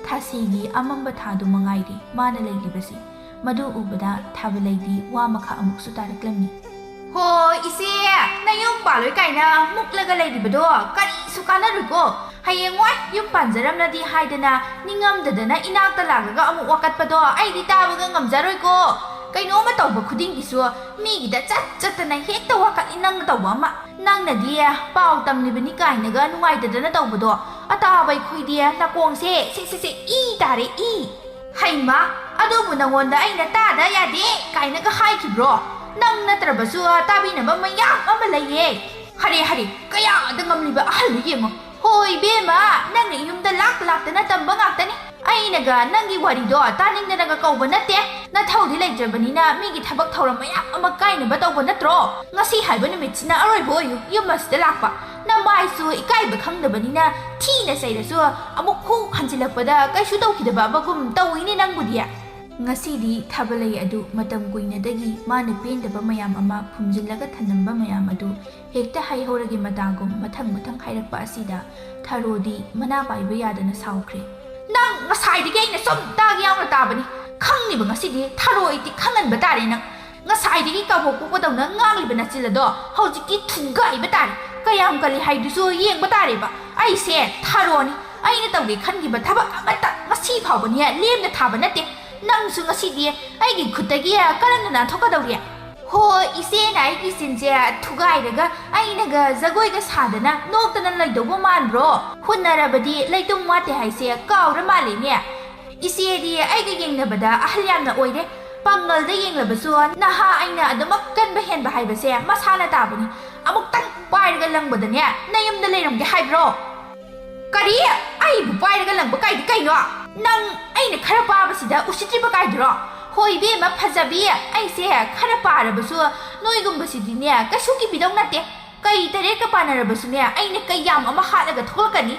ꯊꯥꯁꯤꯒꯤ ꯑꯃꯝꯕ ꯊꯥꯗꯨ ꯃꯉꯥꯏꯔꯤ ꯃꯥꯅ ꯂꯩꯔꯤꯕꯁꯤ ꯃꯗꯨ ꯎꯕꯗ ꯊꯥꯕꯂꯩꯗꯤ ꯋꯥ ꯃꯈꯥ ꯑꯃꯨꯛꯁꯨ ꯇꯥꯔꯛꯂꯝꯃꯤ ꯍꯣ ꯏꯆꯦ ꯅꯌꯨꯝ ꯄꯥꯜꯂꯣꯏ ꯀꯥꯏꯅ ꯃꯨꯛꯂꯒ ꯂꯩꯔꯤꯕꯗꯣ ꯀꯔꯤꯁꯨ ꯀꯥꯟꯅꯔꯣꯏꯀꯣ ꯍꯌꯦꯡꯋꯥꯏ ꯌꯨꯝ ꯄꯥꯟꯖꯔꯝꯂꯗꯤ ꯍꯥꯏꯗꯅ ꯅꯤꯡꯉꯝꯗꯗꯅ ꯏꯅꯥꯛꯇ ꯂꯥꯛꯂꯒ ꯑꯃꯨꯛ ꯋꯥꯀꯠꯄꯗꯣ ꯑꯩꯗꯤ ꯇꯥꯕꯒ ꯉꯝꯖꯔꯣꯏꯀꯣ ꯀꯩꯅꯣꯝꯃ ꯇꯧꯕ ꯈꯨꯗꯤꯡꯒꯤꯁꯨ ꯃꯤꯒꯤꯗ ꯆꯠꯇꯅ ꯍꯦꯛꯇ ꯋꯥꯀꯠꯂꯤ ꯅꯪꯅ ꯇꯧꯕ ꯑꯃ ꯅꯪꯅꯗꯤ ꯄꯥꯎ ꯇꯝꯂꯤꯕꯅꯤ ꯀꯥꯏꯅꯒ ꯅꯨꯡꯉꯥꯏꯇꯗꯅ ꯇꯧꯕꯗꯣ ꯑꯇꯥꯕ ꯑꯩꯈꯣꯏꯗꯤ ꯅꯥꯀꯣꯡꯁꯦ ꯁꯤ ꯏ ꯇꯥꯔꯦ ꯏ ꯍꯩꯃ ꯑꯗꯨꯕꯨ ꯅꯪꯉꯣꯟꯗ ꯑꯩꯅ ꯇꯥꯗ ꯌꯥꯗꯦ ꯀꯥꯏꯅꯒ ꯍꯥꯏꯈꯤꯕ꯭ꯔꯣ ꯅꯪ ꯅꯠꯇ꯭ꯔꯕꯁꯨ ꯇꯥꯕꯤꯅꯕ ꯃꯌꯥꯝ ꯑꯃ ꯂꯩꯌꯦ ꯍꯔꯦ ꯀꯌꯥꯗ ꯉꯝꯂꯤꯕ ꯑꯍꯜꯂꯨ ꯌꯦꯡꯉꯣ ꯍꯣꯏ ꯕꯦꯝꯃ ꯅꯪꯅ ꯌꯨꯝꯗ ꯂꯥꯛꯇꯅ ꯇꯝꯕ ꯉꯥꯛꯇꯅꯤ ꯑꯩꯅꯒ ꯅꯪꯒꯤ ꯋꯥꯔꯤꯗꯣ ꯇꯥꯅꯤꯡꯗꯅꯒ ꯀꯧꯕ ꯅꯠꯇꯦ ꯅꯊꯧꯗꯤ ꯂꯩꯇ꯭ꯔꯕꯅꯤꯅ ꯃꯤꯒꯤ ꯊꯕꯛ ꯊꯧꯔꯝ ꯃꯌꯥꯝ ꯑꯃ ꯀꯥꯏꯅꯕ ꯇꯧꯕ ꯅꯠꯇ꯭ꯔꯣ ꯉꯁꯤ ꯍꯥꯏꯕ ꯅꯨꯃꯤꯠꯁꯤꯅ ꯑꯔꯣꯏꯕ ꯑꯣꯏꯌꯨ ꯌꯨꯝ ꯑꯁꯤꯗ ꯂꯥꯛꯄ ꯅꯃꯥꯏꯁꯨ ꯏꯀꯥꯏꯕ ꯈꯪꯗꯕꯅꯤꯅ ꯊꯤꯅ ꯆꯩꯔꯁꯨ ꯑꯃꯨꯛ ꯍꯟꯖꯤꯜꯂꯛꯄꯗ ꯀꯩꯁꯨ ꯇꯧꯈꯤꯗꯕ ꯑꯃꯒꯨꯝ ꯇꯧꯏꯅꯦ ꯅꯪꯕꯨꯗꯤ ꯉꯁꯤꯗꯤ ꯊꯥꯕꯂꯩ ꯑꯗꯨ ꯃꯇꯝ ꯀꯨꯏꯅꯗꯒꯤ ꯃꯥꯅ ꯄꯦꯟꯗꯕ ꯃꯌꯥꯝ ꯑꯃ ꯐꯨꯝꯖꯤꯜꯂꯒ ꯊꯅꯝꯕ ꯃꯌꯥꯝ ꯑꯗꯨ ꯍꯦꯛꯇ ꯍꯩꯍꯧꯔꯒꯤ ꯃꯇꯥꯒꯨꯝ ꯃꯊꯪ ꯍꯥꯏꯔꯛꯄ ꯑꯁꯤꯗ ꯊꯥꯔꯣꯗꯤ ꯃꯅꯥ ꯄꯥꯏꯕ ꯌꯥꯗꯅ ꯁꯥꯎꯈ꯭ꯔꯦ ꯅꯪ ꯉꯁꯥꯏꯗꯒꯤ ꯑꯩꯅ ꯁꯨꯝ ꯇꯥꯒ ꯌꯥꯎꯅ ꯇꯥꯕꯅꯤ ꯈꯪꯅꯤꯕ ꯉꯁꯤꯗꯤ ꯊꯥꯔꯣ ꯑꯩꯗꯤ ꯈꯪꯍꯟꯕ ꯇꯥꯔꯦ ꯅꯪ ꯉꯁꯥꯏꯗꯒꯤ ꯀꯥꯕꯣꯛ ꯄꯣꯛꯄꯗꯧꯅ ꯉꯥꯡꯂꯤꯕ ꯅꯆꯤꯜ ꯑꯗꯣ ꯍꯧꯖꯤꯛꯇꯤ ꯊꯨꯒꯥꯏꯕ ꯇꯥꯔꯦ ꯀꯌꯥꯝ ꯀꯜꯂꯤ ꯍꯥꯏꯗꯨꯁꯨ ꯌꯦꯡꯕ ꯇꯥꯔꯦꯕ ꯑꯩꯁꯦ ꯊꯥꯔꯣꯅꯤ ꯑꯩꯅ ꯇꯧꯒꯦ ꯈꯟꯈꯤꯕ ꯊꯕꯛ ꯑꯃꯠꯇ ꯉꯁꯤ ꯐꯥꯎꯕꯅꯦ ꯂꯦꯝꯅ ꯊꯥꯕ ꯅꯠꯇꯦ ꯅꯪꯁꯨ ꯉꯁꯤꯗꯤ ꯑꯩꯒꯤ ꯈꯨꯠꯇꯒꯤ ꯀꯔꯝꯅ ꯅꯥꯟꯊꯣꯛꯀꯗꯧꯔꯤ ꯍꯣꯏ ꯏꯆꯦꯅ ꯑꯩꯒꯤ ꯆꯤꯟꯁꯦ ꯊꯨꯒꯥꯏꯔꯒ ꯑꯩꯅꯒ ꯖꯒꯣꯏꯒ ꯁꯥꯗꯅ ꯅꯣꯛꯇꯅ ꯂꯩꯗꯧꯕ ꯃꯥꯟꯕ꯭ꯔꯣ ꯍꯨꯟꯅꯔꯕꯗꯤ ꯂꯩꯇꯨꯝ ꯋꯥꯠꯇꯦ ꯍꯥꯏꯁꯦ ꯀꯥꯎꯔ ꯃꯥꯜꯂꯦꯅꯦ ꯏꯆꯦꯗꯤ ꯑꯩꯒ ꯌꯦꯡꯅꯕꯗ ꯑꯍꯜ ꯌꯥꯝꯅ ꯑꯣꯏꯔꯦ ꯄꯥꯡꯒꯜꯗ ꯌꯦꯡꯂꯕꯁꯨ ꯅꯍꯥ ꯑꯩꯅ ꯑꯗꯨꯃꯛ ꯀꯟꯕ ꯍꯦꯟꯕ ꯍꯥꯏꯕꯁꯦ ꯃꯁꯥꯅ ꯇꯥꯕꯅꯤ ꯑꯃꯨꯛꯇꯪ ꯄꯥꯏꯔꯒ ꯂꯪꯕꯗꯅꯦ ꯅꯌꯨꯝꯗ ꯂꯩꯔꯝꯒꯦ ꯍꯥꯏꯕ꯭ꯔꯣ ꯀꯔꯤ ꯑꯩꯕꯨ ꯄꯥꯏꯔꯒ ꯂꯪꯕ ꯀꯥꯏꯗꯤ ꯀꯩꯅꯣ ꯅꯪ ꯑꯩꯅ ꯈꯔ ꯄꯥꯕꯁꯤꯗ ꯎꯁꯤꯠꯇ꯭ꯔꯤꯕ ꯀꯥꯏꯗꯨꯔꯣ ꯍꯣꯏ ꯏꯕꯦꯝꯃ ꯐꯖꯕꯤ ꯑꯩꯁꯦ ꯈꯔ ꯄꯥꯔꯕꯁꯨ ꯅꯣꯏꯒꯨꯝꯕꯁꯤꯗꯤꯅꯦ ꯀꯩꯁꯨ ꯀꯤꯕꯤꯗꯧ ꯅꯠꯇꯦ ꯀꯩ ꯇꯔꯦꯠꯀ ꯄꯥꯅꯔꯕꯁꯨꯅꯦ ꯑꯩꯅ ꯀꯩ ꯌꯥꯝ ꯑꯃ ꯍꯥꯠꯂꯒ ꯊꯣꯛꯂꯛꯀꯅꯤ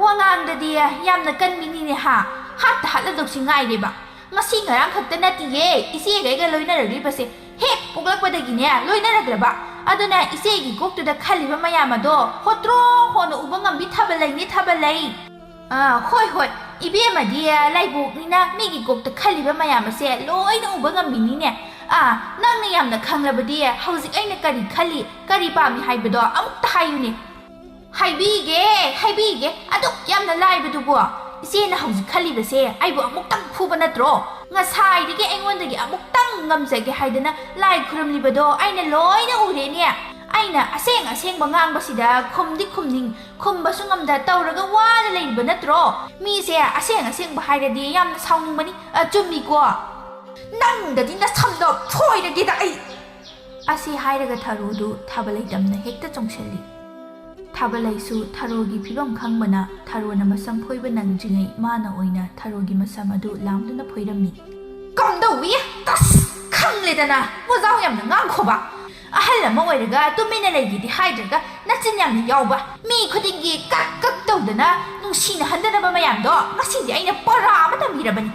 ꯋꯥꯉꯥꯡꯗꯗꯤ ꯌꯥꯝꯅ ꯀꯟꯕꯤꯅꯤꯅꯦ ꯍꯥꯠꯇ ꯍꯥꯠꯂꯗꯧꯁꯤ ꯉꯥꯏꯔꯦꯕ ꯉꯁꯤ ꯉꯔꯥꯡ ꯈꯛꯇ ꯅꯠꯇꯤꯌꯦ ꯏꯆꯦꯒꯩꯒ ꯂꯣꯏꯅꯔꯛꯂꯤꯕꯁꯦ ꯍꯦꯛ ꯄꯣꯛꯂꯛꯄꯗꯒꯤꯅꯦ ꯂꯣꯏꯅꯔꯛꯂꯕ ꯑꯗꯨꯅ ꯏꯆꯦꯒꯤ ꯀꯣꯛꯇꯨꯗ ꯈꯜꯂꯤꯕ ꯃꯌꯥꯝ ꯑꯗꯣ ꯍꯣꯠꯇ꯭ꯔꯣ ꯍꯣꯟꯅ ꯎꯕ ꯉꯝꯕꯤ ꯊꯥꯕꯂꯩꯅꯤ ꯊꯥꯕꯂꯩ ꯍꯣꯏ 이비에마디 라이복니나 미기 곡다 칼리바 마야마세 로이나 우바 ngambi니네 ꯅꯪꯅ ꯌꯥꯝꯅ ꯈꯪꯂꯕꯗꯤ ꯍꯧꯖꯤꯛ ꯑꯩꯅ ꯀꯔꯤ ꯈꯜꯂꯤ ꯀꯔꯤ ꯄꯥꯝꯃꯤ ꯍꯥꯏꯕꯗꯣ ꯑꯃꯨꯛꯇ ꯍꯥꯏꯌꯨꯅꯦ ꯍꯥꯏꯕꯤꯒꯦ ꯑꯗꯨꯛ ꯌꯥꯝꯅ ꯂꯥꯏꯕꯗꯨꯕꯣ ꯏꯆꯦꯅ ꯍꯧꯖꯤꯛ ꯈꯜꯂꯤꯕꯁꯦ ꯑꯩꯕꯨ ꯑꯃꯨꯛꯇꯪ ꯐꯨꯕ ꯅꯠꯇ꯭ꯔꯣ ꯉꯁꯥꯏꯗꯒꯤ ꯑꯩꯉꯣꯟꯗꯒꯤ ꯑꯃꯨꯛꯇꯪ ꯉꯝꯖꯒꯦ ꯍꯥꯏꯗꯅ ꯂꯥꯏ ꯈꯨꯔꯨꯝꯂꯤꯕꯗꯣ ꯑꯩꯅ ꯂꯣꯏꯅ ꯎꯔꯦꯅꯦ ꯑꯩꯅ ꯑꯁꯦꯡꯕ ꯉꯥꯡꯕꯁꯤꯗ ꯈꯨꯝꯅꯤꯡ ꯈꯨꯝꯕꯁꯨ ꯉꯝꯗ ꯇꯧꯔꯒ ꯋꯥꯅ ꯂꯩꯔꯤꯕ ꯅꯠꯇ꯭ꯔꯣ ꯃꯤꯁꯦ ꯑꯁꯦꯡꯕ ꯍꯥꯏꯔꯗꯤ ꯌꯥꯝꯅ ꯁꯥꯎꯅꯤꯡꯕꯅꯤ ꯆꯨꯝꯃꯤꯀꯣ ꯅꯪꯗꯗꯤ ꯅꯁꯝꯗꯣ ꯐꯣꯏꯔꯒꯦꯗ ꯑꯩ ꯑꯁꯤ ꯍꯥꯏꯔꯒ ꯊꯥꯔꯣꯗꯨ ꯊꯥꯕꯂꯩꯗꯝꯅ ꯍꯦꯛꯇ ꯆꯣꯡꯁꯜꯂꯤ ꯊꯥꯕꯂꯩꯁꯨ ꯊꯥꯔꯣꯒꯤ ꯐꯤꯕꯝ ꯈꯪꯕꯅ ꯊꯥꯔꯣꯅ ꯃꯁꯝ ꯐꯣꯏꯕ ꯅꯪꯗ꯭ꯔꯤꯉꯩ ꯃꯥꯅ ꯑꯣꯏꯅ ꯊꯥꯔꯣꯒꯤ ꯃꯁꯝ ꯑꯗꯨ ꯂꯥꯝꯗꯨꯅ ꯐꯣꯏꯔꯝꯃꯤ ꯀꯝꯗꯧꯋꯤ ꯇꯁ ꯈꯪꯂꯦꯗꯅ ꯃꯣꯖꯥꯎ ꯌꯥꯝꯅ ꯉꯥꯡꯈꯣꯕ ꯑꯍꯜ ꯑꯃ ꯑꯣꯏꯔꯒ ꯇꯨꯃꯤꯟꯅ ꯂꯩꯒꯤꯗꯤ ꯍꯥꯏꯗ꯭ꯔꯒ ꯅꯆꯤꯟ ꯌꯥꯝꯅ ꯌꯥꯎꯕ ꯃꯤ ꯈꯨꯗꯤꯡꯒꯤ ꯀꯛ ꯇꯧꯗꯅ ꯅꯨꯡꯁꯤꯅꯍꯟꯗꯅꯕ ꯃꯌꯥꯝꯗꯣ ꯉꯁꯤꯗꯤ ꯑꯩꯅ ꯄꯔꯥ ꯑꯃ ꯇꯝꯕꯤꯔꯕꯅꯤ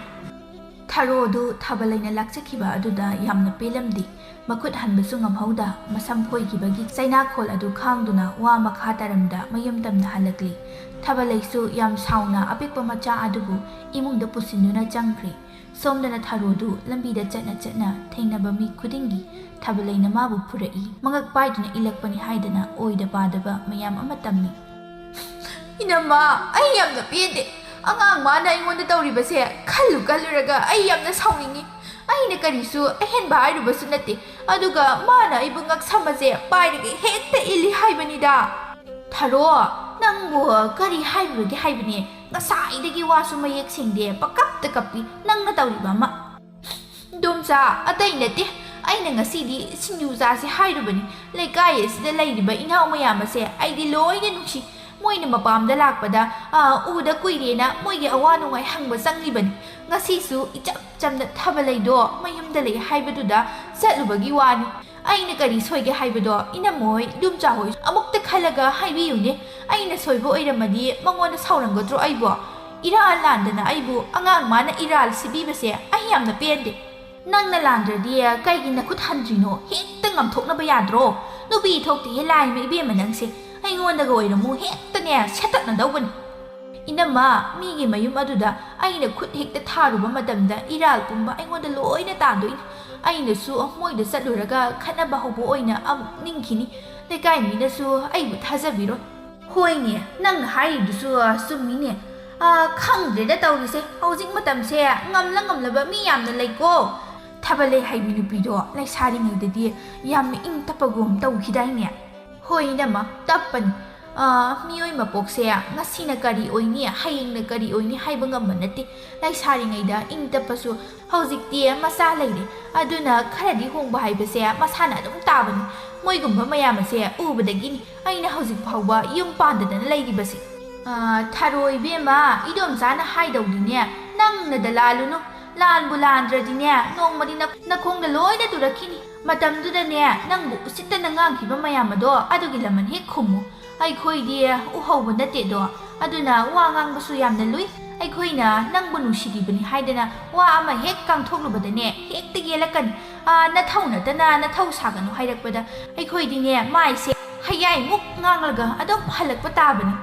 ꯊꯥꯔꯣꯗꯨ ꯊꯥꯕꯂꯩꯅ ꯂꯥꯛꯆꯈꯤꯕ ꯑꯗꯨꯗ ꯌꯥꯝꯅ ꯄꯦꯜꯂꯝꯗꯦ ꯃꯈꯨꯠ ꯍꯟꯕꯁꯨ ꯉꯝꯍꯧꯗ ꯃꯁꯝ ꯐꯣꯏꯈꯤꯕꯒꯤ ꯆꯩꯅꯥꯈꯣꯜ ꯑꯗꯨ ꯈꯥꯡꯗꯨꯅ ꯋꯥ ꯃꯈꯥ ꯇꯥꯔꯝꯗ ꯃꯌꯨꯝ ꯇꯝꯅ ꯍꯜꯂꯛꯂꯤ ꯊꯥꯕꯂꯩꯁꯨ ꯌꯥꯝ ꯁꯥꯎꯅ ꯑꯄꯤꯛꯄ ꯃꯆꯥ ꯑꯗꯨꯕు ꯏꯃꯨꯡꯗ ꯄꯨꯁꯤꯟꯗꯨꯅ ꯆꯪꯈ꯭ꯔꯦ ꯁꯣꯝꯗꯅ ꯊꯥꯔꯣꯗꯨ ꯂꯝꯕꯤꯗ ꯆꯠꯅ ꯊꯦꯡꯅꯕ ꯃꯤ ꯈꯨꯗꯤꯡꯒꯤ ꯊꯥꯕꯂꯩꯅ ꯃꯥꯕꯨ ꯐꯨꯔꯛꯏ ꯃꯉꯛ ꯄꯥꯏꯗꯨꯅ ꯏꯜꯂꯛꯄꯅꯤ ꯍꯥꯏꯗꯅ ꯑꯣꯏꯗ ꯄꯥꯗꯕ ꯃꯌꯥꯝ ꯑꯃ ꯇꯝꯃꯤ 이놈아 ꯑꯩ ꯌꯥꯝꯅ ꯄꯦꯟꯗꯦ ꯑꯉꯥꯡ ꯃꯥꯅ ꯑꯩꯉꯣꯟꯗ ꯇꯧꯔꯤꯕꯁꯦ ꯈꯜꯂꯨꯔꯒ ꯑꯩ ꯌꯥꯝꯅ ꯁꯥꯎꯅꯤꯡꯉꯤ ꯑꯩꯅ ꯀꯔꯤꯁꯨ ꯑꯍꯦꯟꯕ ꯍꯥꯏꯔꯨꯕꯁꯨ ꯅꯠꯇꯦ ꯑꯗꯨꯒ ꯃꯥꯅ ꯑꯩꯕꯨ ꯉꯛꯁꯝꯕꯁꯦ ꯄꯥꯏꯔꯒ ꯍꯦꯛꯇ ꯏꯜꯂꯤ ꯍꯥꯏꯕꯅꯤꯗ ꯊꯥꯔꯣ ꯅꯪꯕꯨ ꯀꯔꯤ ꯍꯥꯏꯔꯨꯔꯒꯦ ꯍꯥꯏꯕꯅꯦ ꯉꯁꯥꯏꯗꯒꯤ ꯋꯥꯁꯨ ꯃꯌꯦꯛ ꯁꯦꯡꯗꯦ ꯄꯀꯞꯇ ꯀꯞꯄꯤ ꯅꯪꯅ ꯇꯧꯔꯤꯕ ꯑꯃ ꯗꯣꯝꯆꯥ ꯑꯇꯩ ꯅꯠꯇꯦ ꯑꯩꯅ ꯉꯁꯤꯗꯤ ꯁꯤꯡꯖꯨ ꯆꯥꯁꯦ ꯍꯥꯏꯔꯨꯕꯅꯤ ꯂꯩꯀꯥꯏ ꯑꯁꯤꯗ ꯂꯩꯔꯤꯕ ꯏꯅꯥꯎ ꯃꯌꯥꯝ ꯑꯁꯦ ꯑꯩꯗꯤ ꯂꯣꯏꯅ ꯅꯨꯡꯁꯤ ꯃꯣꯏꯅ ꯃꯄꯥꯝꯗ ꯂꯥꯛꯄꯗ ꯎꯗ ꯀꯨꯏꯔꯦꯅ ꯃꯣꯏꯒꯤ ꯑꯋꯥ ꯅꯨꯡꯉꯥꯏ ꯍꯪꯕ ꯆꯪꯂꯤꯕꯅꯤ ꯉꯁꯤꯁꯨ ꯏꯆꯝ ꯆꯝꯅ ꯊꯥꯕꯂꯩꯗꯣ ꯃꯌꯨꯝꯗ ꯂꯩ ꯍꯥꯏꯕꯗꯨꯗ ꯆꯠꯂꯨꯕꯒꯤ ꯋꯥꯅꯤ ꯑꯩꯅ ꯀꯔꯤ ꯁꯣꯏꯒꯦ ꯍꯥꯏꯕꯗꯣ ꯏꯅꯝꯃꯍꯣꯏ ꯏꯗꯣꯝꯆꯥꯍꯣꯏ ꯑꯃꯨꯛꯇ ꯈꯜꯂꯒ ꯍꯥꯏꯕꯤꯌꯨꯅꯦ ꯑꯩꯅ ꯁꯣꯏꯕ ꯑꯣꯏꯔꯝꯃꯗꯤ ꯃꯉꯣꯟꯗ ꯁꯥꯎꯔꯝꯒꯗ꯭ꯔꯣ ꯑꯩꯕꯨ ꯏꯔꯥꯜ ꯂꯥꯟꯗꯅ ꯑꯩꯕꯨ ꯑꯉꯥꯡ ꯃꯥꯅ ꯏꯔꯥꯜ ꯁꯤꯕꯤꯕꯁꯦ ꯑꯩ ꯌꯥꯝꯅ ꯄꯦꯟꯗꯦ ꯅꯪꯅ ꯂꯥꯟꯗ꯭ꯔꯗꯤ ꯀꯩꯒꯤ ꯅꯈꯨꯠ ꯍꯟꯗ꯭ꯔꯤꯅꯣ ꯍꯦꯛꯇ ꯉꯝꯊꯣꯛꯅꯕ ꯌꯥꯗ꯭ꯔꯣ ꯅꯨꯄꯤ ꯊꯣꯛꯇꯦꯍꯦ ꯂꯥꯏꯃ ꯏꯕꯦꯝꯃ ꯅꯪꯁꯦ ꯑꯩꯉꯣꯟꯗꯒ ꯑꯣꯏꯔꯝꯃꯨ ꯍꯦꯛꯇꯅꯦ ꯁꯦꯠꯇꯠꯅꯗꯧꯕꯅꯤ ꯏꯅꯝꯃ ꯃꯤꯒꯤ ꯃꯌꯨꯝ ꯑꯗꯨꯗ ꯑꯩꯅ ꯈꯨꯠ ꯍꯦꯛꯇ ꯊꯥꯔꯨꯕ ꯃꯇꯝꯗ ꯏꯔꯥꯜ ꯄꯨꯝꯕ ꯑꯩꯉꯣꯟꯗ ꯂꯣꯏꯅ ꯇꯥꯗꯣꯏꯅꯤ ꯑꯩꯅꯁꯨ ꯃꯣꯏꯗ ꯆꯠꯂꯨꯔꯒ ꯈꯠꯅꯕ ꯍꯧꯕ ꯑꯣꯏꯅ ꯑꯃꯨꯛ ꯅꯤꯡꯈꯤꯅꯤ ꯂꯩꯀꯥꯏ ꯃꯤꯅꯁꯨ ꯑꯩꯕꯨ ꯊꯥꯖꯕꯤꯔꯣꯏ ꯍꯣꯏꯅꯦ ꯅꯪꯅ ꯍꯥꯏꯔꯤꯗꯨꯁꯨ ꯆꯨꯝꯃꯤꯅꯦ ꯈꯪꯗ꯭ꯔꯦꯗ ꯇꯧꯔꯤꯁꯦ ꯍꯧꯖꯤꯛ ꯃꯇꯝꯁꯦ ꯉꯝꯂꯕ ꯃꯤ ꯌꯥꯝꯅ ꯂꯩꯀꯣ ꯊꯥꯕꯜꯂꯩ ꯍꯥꯏꯕꯤ ꯅꯨꯄꯤꯗꯣ ꯂꯩꯁꯥꯔꯤꯉꯩꯗꯗꯤ ꯌꯥꯝꯅ ꯏꯪ ꯇꯞꯄꯒꯨꯝ ꯇꯧꯈꯤꯗꯥꯏꯅꯦ? ꯍꯣꯏꯅꯃ ꯇꯞꯄꯅꯤ. ꯃꯤꯑꯣꯏ ꯃꯄꯣꯛꯁꯦ ꯉꯁꯤꯅ ꯀꯔꯤ ꯑꯣꯏꯅꯤ ꯍꯌꯦꯡꯅ ꯀꯔꯤ ꯑꯣꯏꯅꯤ ꯍꯥꯏꯕ ꯉꯝꯕ ꯅꯠꯇꯦ. ꯂꯩꯁꯥꯔꯤꯉꯩꯗ ꯏꯪ ꯇꯞꯄꯁꯨ ꯍꯧꯖꯤꯛꯇꯤ ꯃꯆꯥ ꯂꯩꯔꯦ. ꯑꯗꯨꯅ ꯈꯔꯗꯤ ꯍꯣꯡꯕ ꯍꯥꯏꯕꯁꯦ ꯃꯁꯥꯅ ꯑꯗꯨꯝ ꯇꯥꯕꯅꯤ. ꯃꯣꯏꯒꯨꯝꯕ ꯃꯌꯥꯝ ꯑꯁꯦ ꯎꯕꯗꯒꯤꯅꯤ ꯑꯩꯅ ꯍꯧꯖꯤꯛ ꯐꯥꯎꯕ ꯌꯨꯝ ꯄꯥꯟꯗꯗꯅ ꯂꯩꯔꯤꯕꯁꯦ. ꯊꯥꯔꯣ ꯏꯕꯦꯝꯃ, ꯏꯗꯣꯝꯆꯥꯅ ꯍꯥꯏꯗꯧꯗꯤꯅꯦ ꯅꯪꯅꯗ ꯂꯥꯜꯂꯨꯅꯨ. ꯂꯥꯟꯕꯨ ꯂꯥꯟꯗ꯭ꯔꯗꯤꯅꯦ ꯅꯣꯡꯃꯗꯤ ꯅꯈꯣꯡꯗ ꯂꯣꯏꯅ ꯇꯨꯔꯛꯈꯤꯅꯤ. ꯃꯇꯝꯗꯨꯗꯅꯦ ꯅꯪꯕꯨ ꯎꯁꯤꯠꯇꯅ ꯉꯥꯡꯈꯤꯕ ꯃꯌꯥꯝ ꯑꯗꯣ ꯑꯗꯨꯒꯤ ꯂꯃꯟ ꯍꯦꯛ ꯈꯨꯝꯃꯨ. ꯑꯩꯈꯣꯏꯗꯤ ꯎꯍꯧꯕ ꯅꯠꯇꯦꯗꯣ. ꯑꯗꯨꯅ ꯋꯥ ꯉꯥꯡꯕꯁꯨ ꯌꯥꯝꯅ ꯂꯨꯏ. ꯑꯩꯈꯣꯏꯅ ꯅꯪꯕꯨ ꯅꯨꯡꯁꯤꯔꯤꯕꯅꯤ ꯍꯥꯏꯗꯅ ꯋꯥ ꯑꯃ ꯍꯦꯛ ꯀꯥꯡꯊꯣꯛꯂꯨꯕꯗꯅꯦ ꯍꯦꯛꯇ ꯌꯦꯜꯂꯛꯀꯅꯤ. ꯅꯊꯧ ꯅꯠꯇꯅ ꯅꯊꯧ ꯁꯥꯒꯅꯨ ꯍꯥꯏꯔꯛꯄꯗ ꯑꯩꯈꯣꯏꯗꯤꯅꯦ ꯃꯥꯏꯁꯦ ꯍꯌꯥꯏꯃꯨꯛ ꯉꯥꯡꯂꯒ ꯑꯗꯨꯝ ꯍꯜꯂꯛꯄ ꯇꯥꯕꯅꯤ.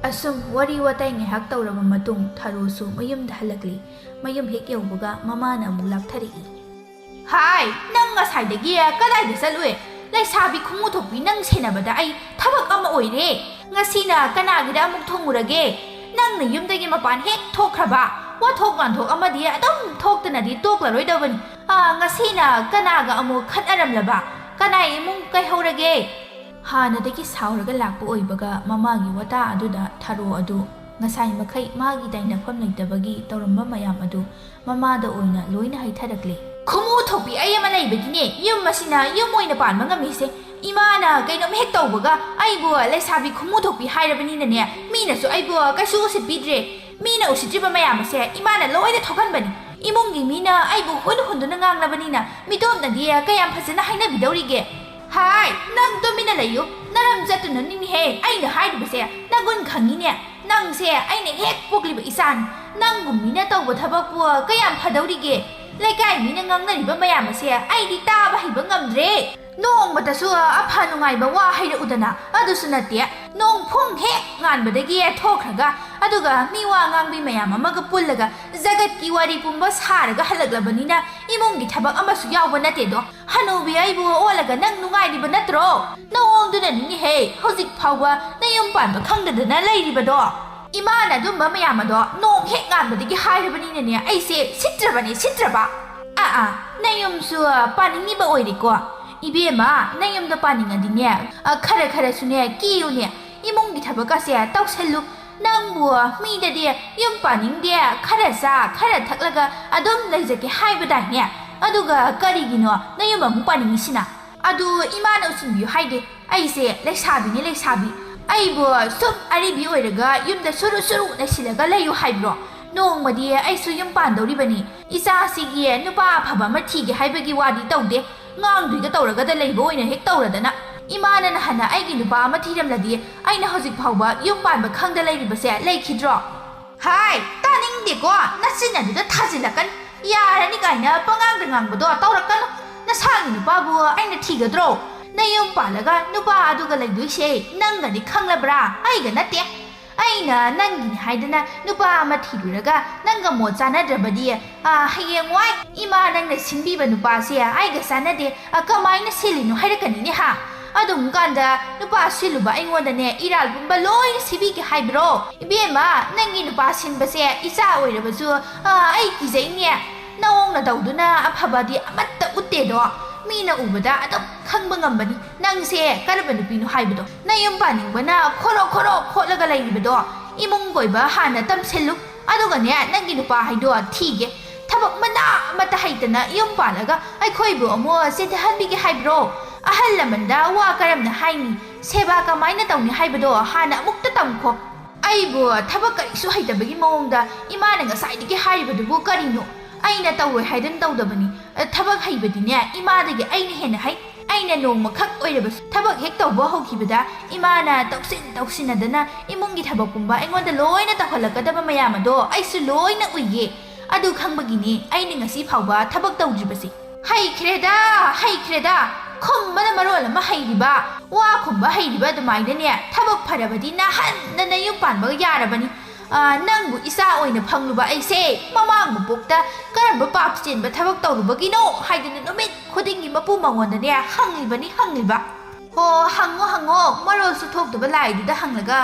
ꯑꯁꯨꯝ ꯋꯥꯔꯤ ꯋꯥꯇꯥꯏ ꯉꯥꯏꯍꯥꯛ ꯇꯧꯔꯕ ꯃꯇꯨꯡ ꯊꯥꯔꯣꯁꯨ ꯃꯌꯨꯝꯗ ꯍꯜꯂꯛꯂꯤ. ꯃꯌꯨꯝ ꯍꯦꯛ ꯌꯧꯕꯒ ꯃꯃꯥꯅ ꯑꯃꯨꯛ ꯂꯥꯛꯊꯔꯛꯏ. ꯍꯥꯏ, ꯅꯪ ꯉꯁꯥꯏꯗꯒꯤ ꯀꯗꯥꯏꯗ ꯆꯠꯂꯨꯏ? ꯂꯩꯁꯥꯕꯤ ꯈꯨꯃꯨ ꯊꯣꯛꯄꯤ ꯅꯪ ꯁꯦꯟꯅꯕꯗ ꯑꯩ ꯊꯕꯛ ꯑꯃ ꯑꯣꯏꯔꯦ. ꯉꯁꯤꯅ ꯀꯅꯥꯒꯤꯗ ꯑꯃꯨꯛ ꯊꯨꯡꯉꯨꯔꯒꯦ? ꯅꯪꯅ ꯌꯨꯝꯗꯒꯤ ꯃꯄꯥꯟ ꯍꯦꯛ ꯊꯣꯛꯈ꯭ꯔꯕ ꯋꯥꯊꯣꯛ ꯂꯥꯟꯊꯣꯛ ꯑꯃꯗꯤ ꯑꯗꯨꯝ ꯊꯣꯛꯇꯅꯗꯤ ꯇꯣꯛꯂꯔꯣꯏꯗꯕꯅꯤ. ꯉꯁꯤꯅ ꯀꯅꯥꯒ ꯑꯃꯨꯛ ꯈꯠꯅꯔꯝꯂꯕ? ꯀꯅꯥ ꯏꯃꯨꯡ ꯀꯩꯍꯧꯔꯒꯦ? ꯍꯥꯟꯅꯗꯒꯤ ꯁꯥꯎꯔꯒ ꯂꯥꯛꯄ ꯑꯣꯏꯕꯒ ꯃꯃꯥꯒꯤ ꯋꯥꯇꯥ ꯑꯗꯨꯗ ꯊꯥꯔꯣ ꯑꯗꯨ ꯉꯁꯥꯏ ꯃꯈꯩ ꯃꯥꯒꯤ ꯇꯥꯏꯅꯐꯝ ꯂꯩꯇꯕꯒꯤ ꯇꯧꯔꯝꯕ ꯃꯌꯥꯝ ꯑꯗꯨ ꯃꯃꯥꯗ ꯑꯣꯏꯅ ꯂꯣꯏꯅ ꯍꯩꯊꯔꯛꯂꯤ. ꯈꯨꯃꯨ ꯊꯣꯛꯄꯤ ꯑꯩ ꯑꯃ ꯂꯩꯕꯒꯤꯅꯦ ꯌꯨꯝ ꯑꯁꯤꯅ ꯌꯨꯝ ꯑꯣꯏꯅ ꯄꯥꯟꯕ ꯉꯝꯃꯤꯁꯦ. ꯏꯃꯥꯅ ꯀꯩꯅꯣꯝ ꯍꯦꯛ ꯇꯧꯕꯒ ꯑꯩꯕꯨ ꯂꯩꯁꯥꯕꯤ ꯈꯨꯃꯨ ꯊꯣꯛꯄꯤ ꯍꯥꯏꯔꯕꯅꯤꯅꯅꯦ ꯃꯤꯅꯁꯨ ꯑꯩꯕꯨ ꯀꯩꯁꯨ ꯎꯁꯤꯠꯄꯤꯗ꯭ꯔꯦ. ꯃꯤꯅ ꯎꯁꯤꯠꯇ꯭ꯔꯤꯕ ꯃꯌꯥꯝ ꯑꯁꯦ ꯏꯃꯥꯅ ꯂꯣꯏꯅ ꯊꯣꯛꯍꯟꯕꯅꯤ. ꯏꯃꯨꯡꯒꯤ ꯃꯤꯅ ꯑꯩꯕꯨ ꯍꯨꯟꯗꯨꯅ ꯉꯥꯡꯂꯕꯅꯤꯅ ꯃꯤꯇꯣꯞꯅꯗꯤ ꯀꯌꯥꯝ ꯐꯖꯅ ꯍꯥꯏꯅꯕꯤꯗꯧꯔꯤꯒꯦ? ꯍꯥꯏ, ꯅꯪ ꯇꯨꯃꯤꯟꯅ ꯂꯩꯌꯨ. ꯅꯔꯝ ꯆꯠꯇꯨꯅꯅꯤꯅꯦꯍꯦ ꯑꯩꯅ ꯍꯥꯏꯔꯤꯕꯁꯦ. ꯅꯒꯨꯟ ꯈꯪꯉꯤꯅꯦ. ꯅꯪꯁꯦ ꯑꯩꯅ ꯍꯦꯛ ꯄꯣꯛꯂꯤꯕ ꯏꯆꯥꯅꯤ. ꯅꯪꯒꯨꯝ ꯃꯤꯅ ꯇꯧꯕ ꯊꯕꯛꯄꯨ ꯀꯌꯥꯝ ꯐꯗꯧꯔꯤꯒꯦ? ꯂꯩꯀꯥꯏ ꯃꯤꯅ ꯉꯥꯡꯅꯔꯤꯕ ꯃꯌꯥꯝ ꯑꯁꯦ ꯑꯩꯗꯤ ꯇꯥꯕ ꯍꯩꯕ ꯉꯝꯗ꯭ꯔꯦ. ꯅꯣꯡꯃꯇꯁꯨ ꯑꯐ ꯅꯨꯡꯉꯥꯏꯕ ꯋꯥ ꯍꯩꯔꯛꯎꯗꯅ. ꯑꯗꯨꯁꯨ ꯅꯠꯇꯦ. ꯅꯣꯡ ꯐꯨꯡ ꯍꯦꯛ ꯉꯥꯟꯕꯗꯒꯤ ꯊꯣꯛꯈ꯭ꯔꯒ ꯑꯗꯨꯒ ꯃꯤ ꯋꯥ ꯉꯥꯡꯕꯤ ꯃꯌꯥꯝ ꯑꯃꯒ ꯄꯨꯜꯂꯒ ꯖꯒꯠꯀꯤ ꯋꯥꯔꯤ ꯄꯨꯝꯕ ꯁꯥꯔꯒ ꯍꯜꯂꯛꯂꯕꯅꯤꯅ ꯏꯃꯨꯡꯒꯤ ꯊꯕꯛ ꯑꯃꯁꯨ ꯌꯥꯎꯕ ꯅꯠꯇꯦꯗꯣ. ꯍꯅꯨꯕꯤ ꯑꯩꯕꯨ ꯑꯣꯜꯂꯒ ꯅꯪ ꯅꯨꯡꯉꯥꯏꯔꯤꯕ ꯅꯠꯇ꯭ꯔꯣ? ꯅꯑꯣꯡꯗꯨꯅꯅꯤꯅꯦꯍꯦ ꯍꯧꯖꯤꯛ ꯐꯥꯎꯕ ꯅꯌꯨꯝ ꯄꯥꯟꯕ ꯈꯪꯗꯗꯅ ꯂꯩꯔꯤꯕꯗꯣ. ꯏꯃꯥꯅ ꯑꯗꯨꯝꯕ ꯃꯌꯥꯝ ꯑꯗꯣ ꯅꯣꯡ ꯍꯦꯛ ꯉꯥꯟꯕꯗꯒꯤ ꯍꯥꯏꯔꯕꯅꯤꯅꯅꯦ ꯑꯩꯁꯦ ꯁꯤꯠꯇ꯭ꯔꯕꯅꯦ ꯁꯤꯠꯇ꯭ꯔꯕ. ꯅꯌꯨꯝꯁꯨ ꯄꯥꯅꯤꯡꯉꯤꯕ ꯑꯣꯏꯔꯦꯀꯣ. ꯏꯕꯦꯝꯃ, ꯅꯌꯨꯝꯗ ꯄꯥꯅꯤꯡꯉꯗꯤꯅꯦ ꯈꯔꯁꯨꯅꯦ ꯀꯤꯌꯨꯅꯦ. ꯏꯃꯨꯡꯒꯤ ꯊꯕꯛꯀꯁꯦ ꯇꯧꯁꯜꯂꯨ. ꯅꯪꯕꯨ ꯃꯤꯗꯗꯤ ꯌꯨꯝ ꯄꯥꯅꯤꯡꯗꯦ ꯈꯔ ꯆꯥ ꯈꯔ ꯊꯛꯂꯒ ꯑꯗꯨꯝ ꯂꯩꯖꯒꯦ ꯍꯥꯏꯕꯗꯥꯏꯅꯦ. ꯑꯗꯨꯒ ꯀꯔꯤꯒꯤꯅꯣ ꯅꯌꯨꯝ ꯑꯃꯨꯛ ꯄꯥꯅꯤꯡꯉꯤꯁꯤꯅ? ꯑꯗꯨ ꯏꯃꯥꯅ ꯎꯁꯤꯟꯕꯤꯌꯨ ꯍꯥꯏꯗꯦ. ꯑꯩꯁꯦ ꯂꯩꯁꯥꯕꯤꯅꯦ ꯂꯩꯁꯥꯕꯤ. ꯑꯩꯕꯨ ꯁꯨꯝ ꯑꯔꯤꯕꯤ ꯑꯣꯏꯔꯒ ꯌꯨꯝꯗ ꯁꯨꯔꯨ ꯂꯩꯁꯤꯜꯂꯒ ꯂꯩꯌꯨ ꯍꯥꯏꯕ꯭ꯔꯣ? ꯅꯣꯡꯃꯗꯤ ꯑꯩꯁꯨ ꯌꯨꯝ ꯄꯥꯟꯗꯧꯔꯤꯕꯅꯤ. ꯏꯆꯥꯁꯤꯒꯤ ꯅꯨꯄꯥ ꯑꯐꯕ ꯑꯃ ꯊꯤꯒꯦ ꯍꯥꯏꯕꯒꯤ ꯋꯥꯗꯤ ꯇꯧꯗꯦ. ꯉꯥꯡꯗ꯭ꯔꯤꯒ ꯇꯧꯔꯒꯗ ꯂꯩꯕ ꯑꯣꯏꯅ ꯍꯦꯛ ꯇꯧꯔꯗꯅ. ꯏꯃꯥꯅ ꯅꯍꯥꯟꯅ ꯑꯩꯒꯤ ꯅꯨꯄꯥ ꯑꯃ ꯊꯤꯔꯝꯂꯗꯤ ꯑꯩꯅ ꯍꯧꯖꯤꯛ ꯐꯥꯎꯕ ꯌꯨꯝ ꯄꯥꯟꯕ ꯈꯪꯗ ꯂꯩꯔꯤꯕꯁꯦ ꯂꯩꯈꯤꯗ꯭ꯔꯣ? ꯍꯥꯏ, ꯇꯥꯅꯤꯡꯗꯦꯀꯣ. ꯅꯆꯤꯟ ꯑꯗꯨꯗ ꯊꯥꯖꯤꯜꯂꯛꯀꯅꯤ. ꯌꯥꯔꯅꯤ ꯀꯥꯏꯅ ꯄꯉꯥꯡꯗ ꯉꯥꯡꯕꯗꯣ ꯇꯧꯔꯛꯀꯅꯨ. ꯅꯁꯥꯒꯤ ꯅꯨꯄꯥꯕꯨ ꯑꯩꯅ ꯊꯤꯒꯗ꯭ꯔꯣ? ꯅꯌꯨꯝ ꯄꯥꯜꯂꯒ ꯅꯨꯄꯥ ꯑꯗꯨꯒ ꯂꯩꯗꯣꯏꯁꯦ ꯅꯪꯒꯗꯤ ꯈꯪꯂꯕ꯭ꯔꯥ? ꯑꯩꯒ ꯅꯠꯇꯦ. ꯑꯩꯅ ꯅꯪꯒꯤꯅꯤ ꯍꯥꯏꯗꯅ ꯅꯨꯄꯥ ꯑꯃ ꯊꯤꯔꯨꯔꯒ ꯅꯪꯒ ꯃꯣꯠ ꯆꯥꯟꯅꯗ꯭ꯔꯕꯗꯤ ꯍꯌꯦꯡꯋꯥꯏ ꯏꯃꯥ ꯅꯪꯅ ꯁꯤꯟꯕꯤꯕ ꯅꯨꯄꯥꯁꯦ ꯑꯩꯒ ꯆꯥꯟꯅꯗꯦ ꯀꯃꯥꯏꯅ ꯁꯤꯜꯂꯤꯅꯣ ꯍꯥꯏꯔꯛꯀꯅꯤꯅꯦ ꯍꯥ? ꯑꯗꯨꯝ ꯀꯥꯟꯗ ꯅꯨꯄꯥ ꯁꯤꯜꯂꯨꯕ ꯑꯩꯉꯣꯟꯗꯅꯦ ꯏꯔꯥꯜ ꯄꯨꯝꯕ ꯂꯣꯏꯅ ꯁꯤꯕꯤꯒꯦ ꯍꯥꯏꯕ꯭ꯔꯣ? 이비엠아, ꯅꯪꯒꯤ ꯅꯨꯄꯥ ꯁꯤꯟꯕꯁꯦ 이자 ꯑꯣꯏꯔꯕꯁꯨ ꯑꯩ ꯀꯤꯖꯩꯅꯦ. ꯅꯑꯣꯡꯅ ꯇꯧꯗꯨꯅ ꯑꯐꯕꯗꯤ ꯑꯃꯠꯇ ꯎꯠꯇꯦꯗꯣ. ꯃꯤꯅ ꯎꯕꯗ ꯑꯗꯨꯝ ꯈꯪꯕ ꯉꯝꯕꯅꯤ ꯅꯪꯁꯦ ꯀꯔꯝꯕ ꯅꯨꯄꯤꯅꯣ ꯍꯥꯏꯕꯗꯣ. ꯅꯌꯨꯝ ꯄꯥꯅꯤꯡꯕꯅ ꯈꯣꯔꯣ ꯈꯣꯠꯂꯒ ꯂꯩꯔꯤꯕꯗꯣ 이몽 ꯀꯣꯏꯕ ꯍꯥꯟꯅ ꯇꯝꯁꯤꯜꯂꯨ. ꯑꯗꯨꯒꯅꯦ ꯅꯪꯒꯤ ꯅꯨꯄꯥ ꯍꯥꯏꯗꯣ ꯊꯤꯒꯦ. ꯊꯕꯛ ꯃꯅꯥ ꯑꯃꯠꯇ ꯍꯩꯇꯅ ꯌꯨꯝ ꯄꯥꯜꯂꯒ ꯑꯩꯈꯣꯏꯕꯨ ꯑꯃꯨꯛ ꯆꯦꯟꯊꯍꯟꯕꯤꯒꯦ ꯍꯥꯏꯕ꯭ꯔꯣ? ꯑꯍꯜ ꯂꯃꯟꯗ ꯋꯥ ꯀꯔꯝꯅ ꯍꯥꯏꯅꯤ, ꯁꯦꯕꯥ ꯀꯃꯥꯏꯅ ꯇꯧꯅꯤ ꯍꯥꯏꯕꯗꯣ ꯍꯥꯟꯅ ꯑꯃꯨꯛꯇ ꯇꯝꯈꯣ. ꯑꯩꯕꯨ ꯊꯕꯛ ꯀꯔꯤꯁꯨ ꯍꯩꯇꯕꯒꯤ ꯃꯑꯣꯡꯗ ꯏꯃꯥꯅ ꯉꯁꯥꯏꯗꯒꯤ ꯍꯥꯏꯔꯤꯕꯗꯨꯕꯨ ꯀꯔꯤꯅꯣ? ꯑꯩꯅ ꯇꯧꯔꯣꯏ ꯍꯥꯏꯗꯅ ꯇꯧꯗꯕꯅꯤ. ꯊꯕꯛ ꯍꯩꯕꯗꯤꯅꯦ ꯏꯃꯥꯗꯒꯤ ꯑꯩꯅ ꯍꯦꯟꯅ ꯍꯩ. ꯑꯩꯅ ꯅꯣꯡꯃꯈꯛ ꯑꯣꯏꯔꯕꯁꯨ ꯊꯕꯛ ꯍꯦꯛ ꯇꯧꯕ ꯍꯧꯈꯤꯕꯗ ꯏꯃꯥꯅ ꯇꯧꯁꯤꯟꯅꯗꯅ ꯏꯃꯨꯡꯒꯤ ꯊꯕꯛꯀꯨꯝꯕ ꯑꯩꯉꯣꯟꯗ ꯂꯣꯏꯅ ꯇꯧꯍꯜꯂꯛꯀꯗꯕ ꯃꯌꯥꯝ ꯑꯗꯣ ꯑꯩꯁꯨ ꯂꯣꯏꯅ ꯎꯏꯌꯦ. ꯑꯗꯨ ꯈꯪꯕꯒꯤꯅꯤ ꯑꯩꯅ ꯉꯁꯤ ꯐꯥꯎꯕ ꯊꯕꯛ ꯇꯧꯗ꯭ꯔꯤꯕꯁꯤ. ꯍꯩꯈ꯭ꯔꯦꯗ. ꯈꯨꯝꯕꯅ ꯃꯔꯣꯜ ꯑꯃ ꯍꯩꯔꯤꯕ, ꯋꯥ ꯈꯨꯝꯕ ꯍꯩꯔꯤꯕ ꯑꯗꯨꯃꯥꯏꯅꯅꯦ ꯊꯕꯛ ꯐꯔꯕꯗꯤ ꯅꯍꯥꯟꯗꯅ ꯌꯨꯝ ꯄꯥꯟꯕꯒ ꯌꯥꯔꯕꯅꯤ. ꯅꯪꯕꯨ ꯏꯆꯥ ꯑꯣꯏꯅ ꯐꯪꯂꯨꯕ ꯑꯩꯁꯦ ꯃꯃꯥꯡ ꯃꯄꯣꯛꯇ ꯀꯔꯝꯕ ꯄꯥꯞ ꯆꯦꯟꯕ ꯊꯕꯛ ꯇꯧꯔꯨꯕꯒꯤꯅꯣ ꯍꯥꯏꯗꯅ ꯅꯨꯃꯤꯠ ꯈꯨꯗꯤꯡꯒꯤ ꯃꯄꯨ ꯃꯉꯣꯟꯗꯅꯦ ꯍꯪꯂꯤꯕ. ꯍꯪꯉꯣ ꯃꯔꯣꯜꯁꯨ ꯊꯣꯛꯇꯕ ꯂꯥꯏꯗꯨꯗ ꯍꯪꯂꯒ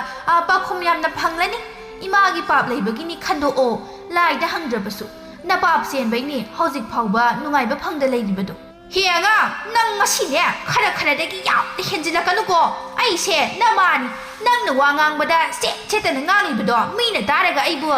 ꯄꯥꯈꯨꯝ ꯌꯥꯝꯅ ꯐꯪꯂꯅꯤ. ꯏꯃꯥꯒꯤ ꯄꯥꯞ ꯂꯩꯕꯒꯤꯅꯤ ꯈꯟꯗꯣꯛꯑꯣ. ꯂꯥꯏꯗ ꯍꯪꯗ꯭ꯔꯕꯁꯨ Napap senbaini hojik phauba nungaiba phangda leiribado. He agang nang ngasine khara dagi yaw henjilakanu ko. Ai se namani nang na wangang bada se na ngalibado mina daraga aibu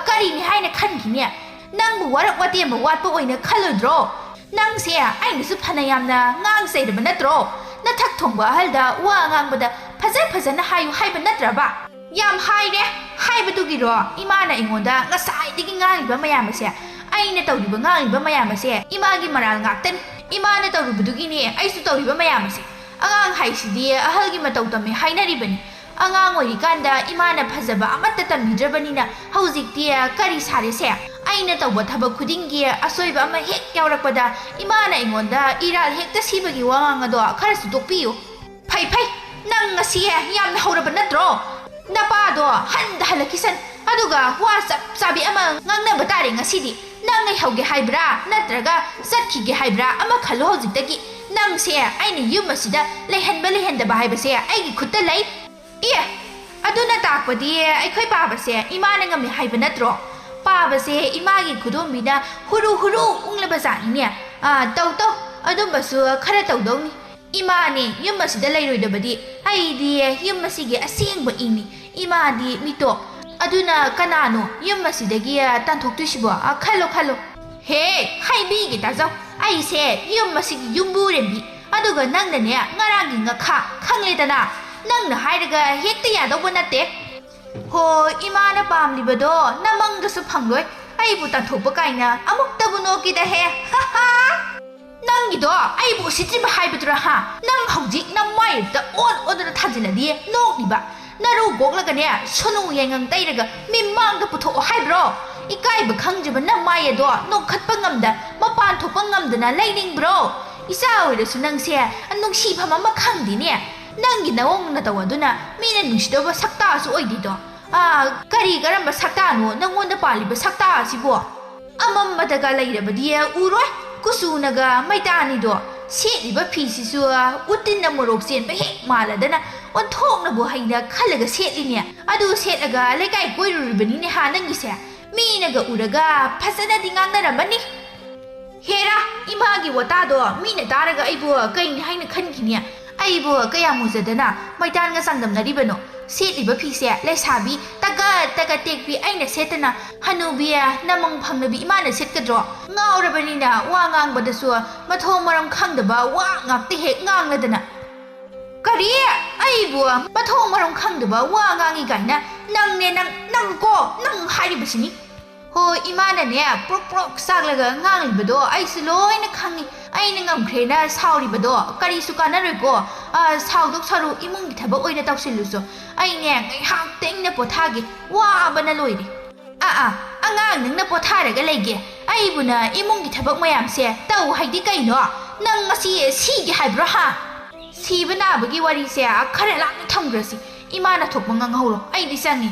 kari ni haina khankhine. Nang bu warak watem ba watpa oina khalodro. Nang se ai nisu phanayamna ngang seidaba natro. Nathak thongba halda wangang bada phajana hayu haiba natraba. Yam haire haibadugiro imana ingonda ngasaidigi ngangiba mayam ase aina tawriba ngangiba mayam ase imagi maral ngakten imana tawribudugini aisu tawriba mayam ase angang haisidi ahalgi matau tame hainaribani angang oirikanda imana phajaba amatta tamhidrabanina haujikti kari sare se aina tawba thabak khudingi asoiba ama hek yaurakpada imana ingonda iral hekta sibagi wangang ado kharasu tokpiyo phai nang ngasi yamna hauraba natro Napado handa halakisan aduga WhatsApp sabi ama ngangna batari ngasidi nang ngai hauge haibra natraga satkige haibra ama khalo hojitagi nang se aina yum asida lehanba ba haibase aigi khutta lei aduna takpadi aikhoi pabase imana ngami haiba natro pabase imagi khudombida huru unglaba jani tau adumbasu khara tawdoni Imani yum asida leiroidabadi aidi yum asige asengba ini imadi mito aduna kanano yum asidagi tanthoktusibo khalo he haibigi tajaw aise yum asigi yumburembi aduga nangna ne ngarangi ngakha khangledana nangna hairaga hekta yadawba natte ho imana pamlibado namangdasu phangloi aibu tanthokba kaina amuktabu nokida he Nangido aibu sitriba haibadura ha nang hojik namwairda odara thajiladi nokniba naru goglagane sonu yengang tairaga mimangda putho haibro ikaiba khangjiba namwayedo nokhatpa ngamda mapan thokpa ngamdana leiningbro isa oirasu nangse nungsi phama ma khangdine nangi nawong na tawaduna mina nungsidoba sakta su oidido kari garamba sakta no nangonda paliba sakta asibo amambadaga leirabadi uroi kusunaga maitanido seliba phisisu utinna morok senba hek maladana onthoknabu haina khalaga setline adu setaga lekai koiruribanine ha nangise minaga uraga phasana dingangnarambani hera imagi watado mina taraga aibu kain haina khankhine aibu kayamuzadana maitanga sangdamnaribano setliba phise lesabi taga tekpi aina setana hanubia namang phangnabi imana setkadro ngaurabanina wangang badasu mathong maram khangdaba wa ngakti hek ngangladana kari aibu mathong maram khangdaba wa ngangi gaina nang haribasini ho imana ne prok saglaga nganglibado aisu loina khangi aina ngamkhrena sauribado kari sukana rego saudok saru imungi thaba oina tawsiluso aine ngai hak tengna pothagi wa bana loiri angang nangna potharaga leige aibuna imungi thabak mayamse taw haidi kaino nang ngasi sigi haibra ha sibana bagi wari se khara lakna thamgrasi imana thokma nganghoro aidi sangi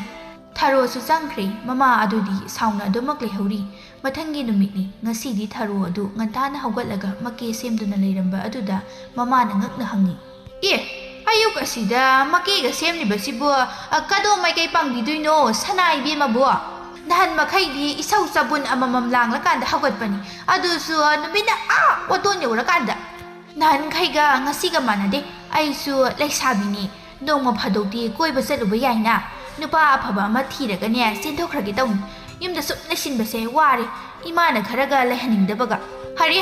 Tharo su sangkhri mama adudi sauna adumak lehori mathangi numitni ngasidi tharo adu ngantana hawgatlaga make semduna leiramba aduda mama na ngakna hangi ayuk asida make ga semlibasibu kado mai kai pangdiduino sanai bi mabu nahan makhaidi isau sabun amamam langlakanda hawgatpani adusu numina waton yaurakanda nahan khaiga ngasiga manade aisu leksabini nongma phadokti koiba chatluba yaina nupa afaba ama thiragane sentokhrage tawni yumda supna sinbase ware imana kharaga lehaningdabaga hari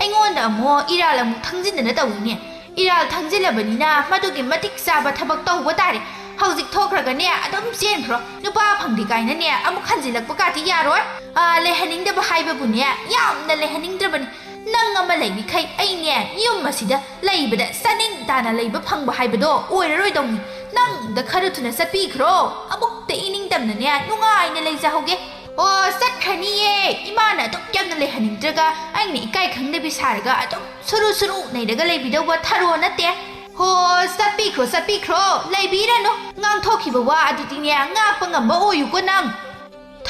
aingonda amo iral amu thangjindana tawine iral thangjilabanina madugi matik saba thabak tawba tare hawjik thokragane adum senkhro nupa phangdi kaina ne amu khanjilakpa kati yaroi lehaningdaba haibabune yamna lehaningdrabani nang ama leibi khai aine yum masida leibada saning dana leiba phangba haibado oiraroi dawni nang da khara thuna sapi khro amuk te ining damna ne nungai ne leija hoge o sat khaniye imana tok yamna le haning traga aine ikai khangde bi sarga atok suru nei daga leibi dawa tharo nate ho sapi khro leibi ra no ngang thokhi ba wa adudi ne nga pangamba oyu ko nang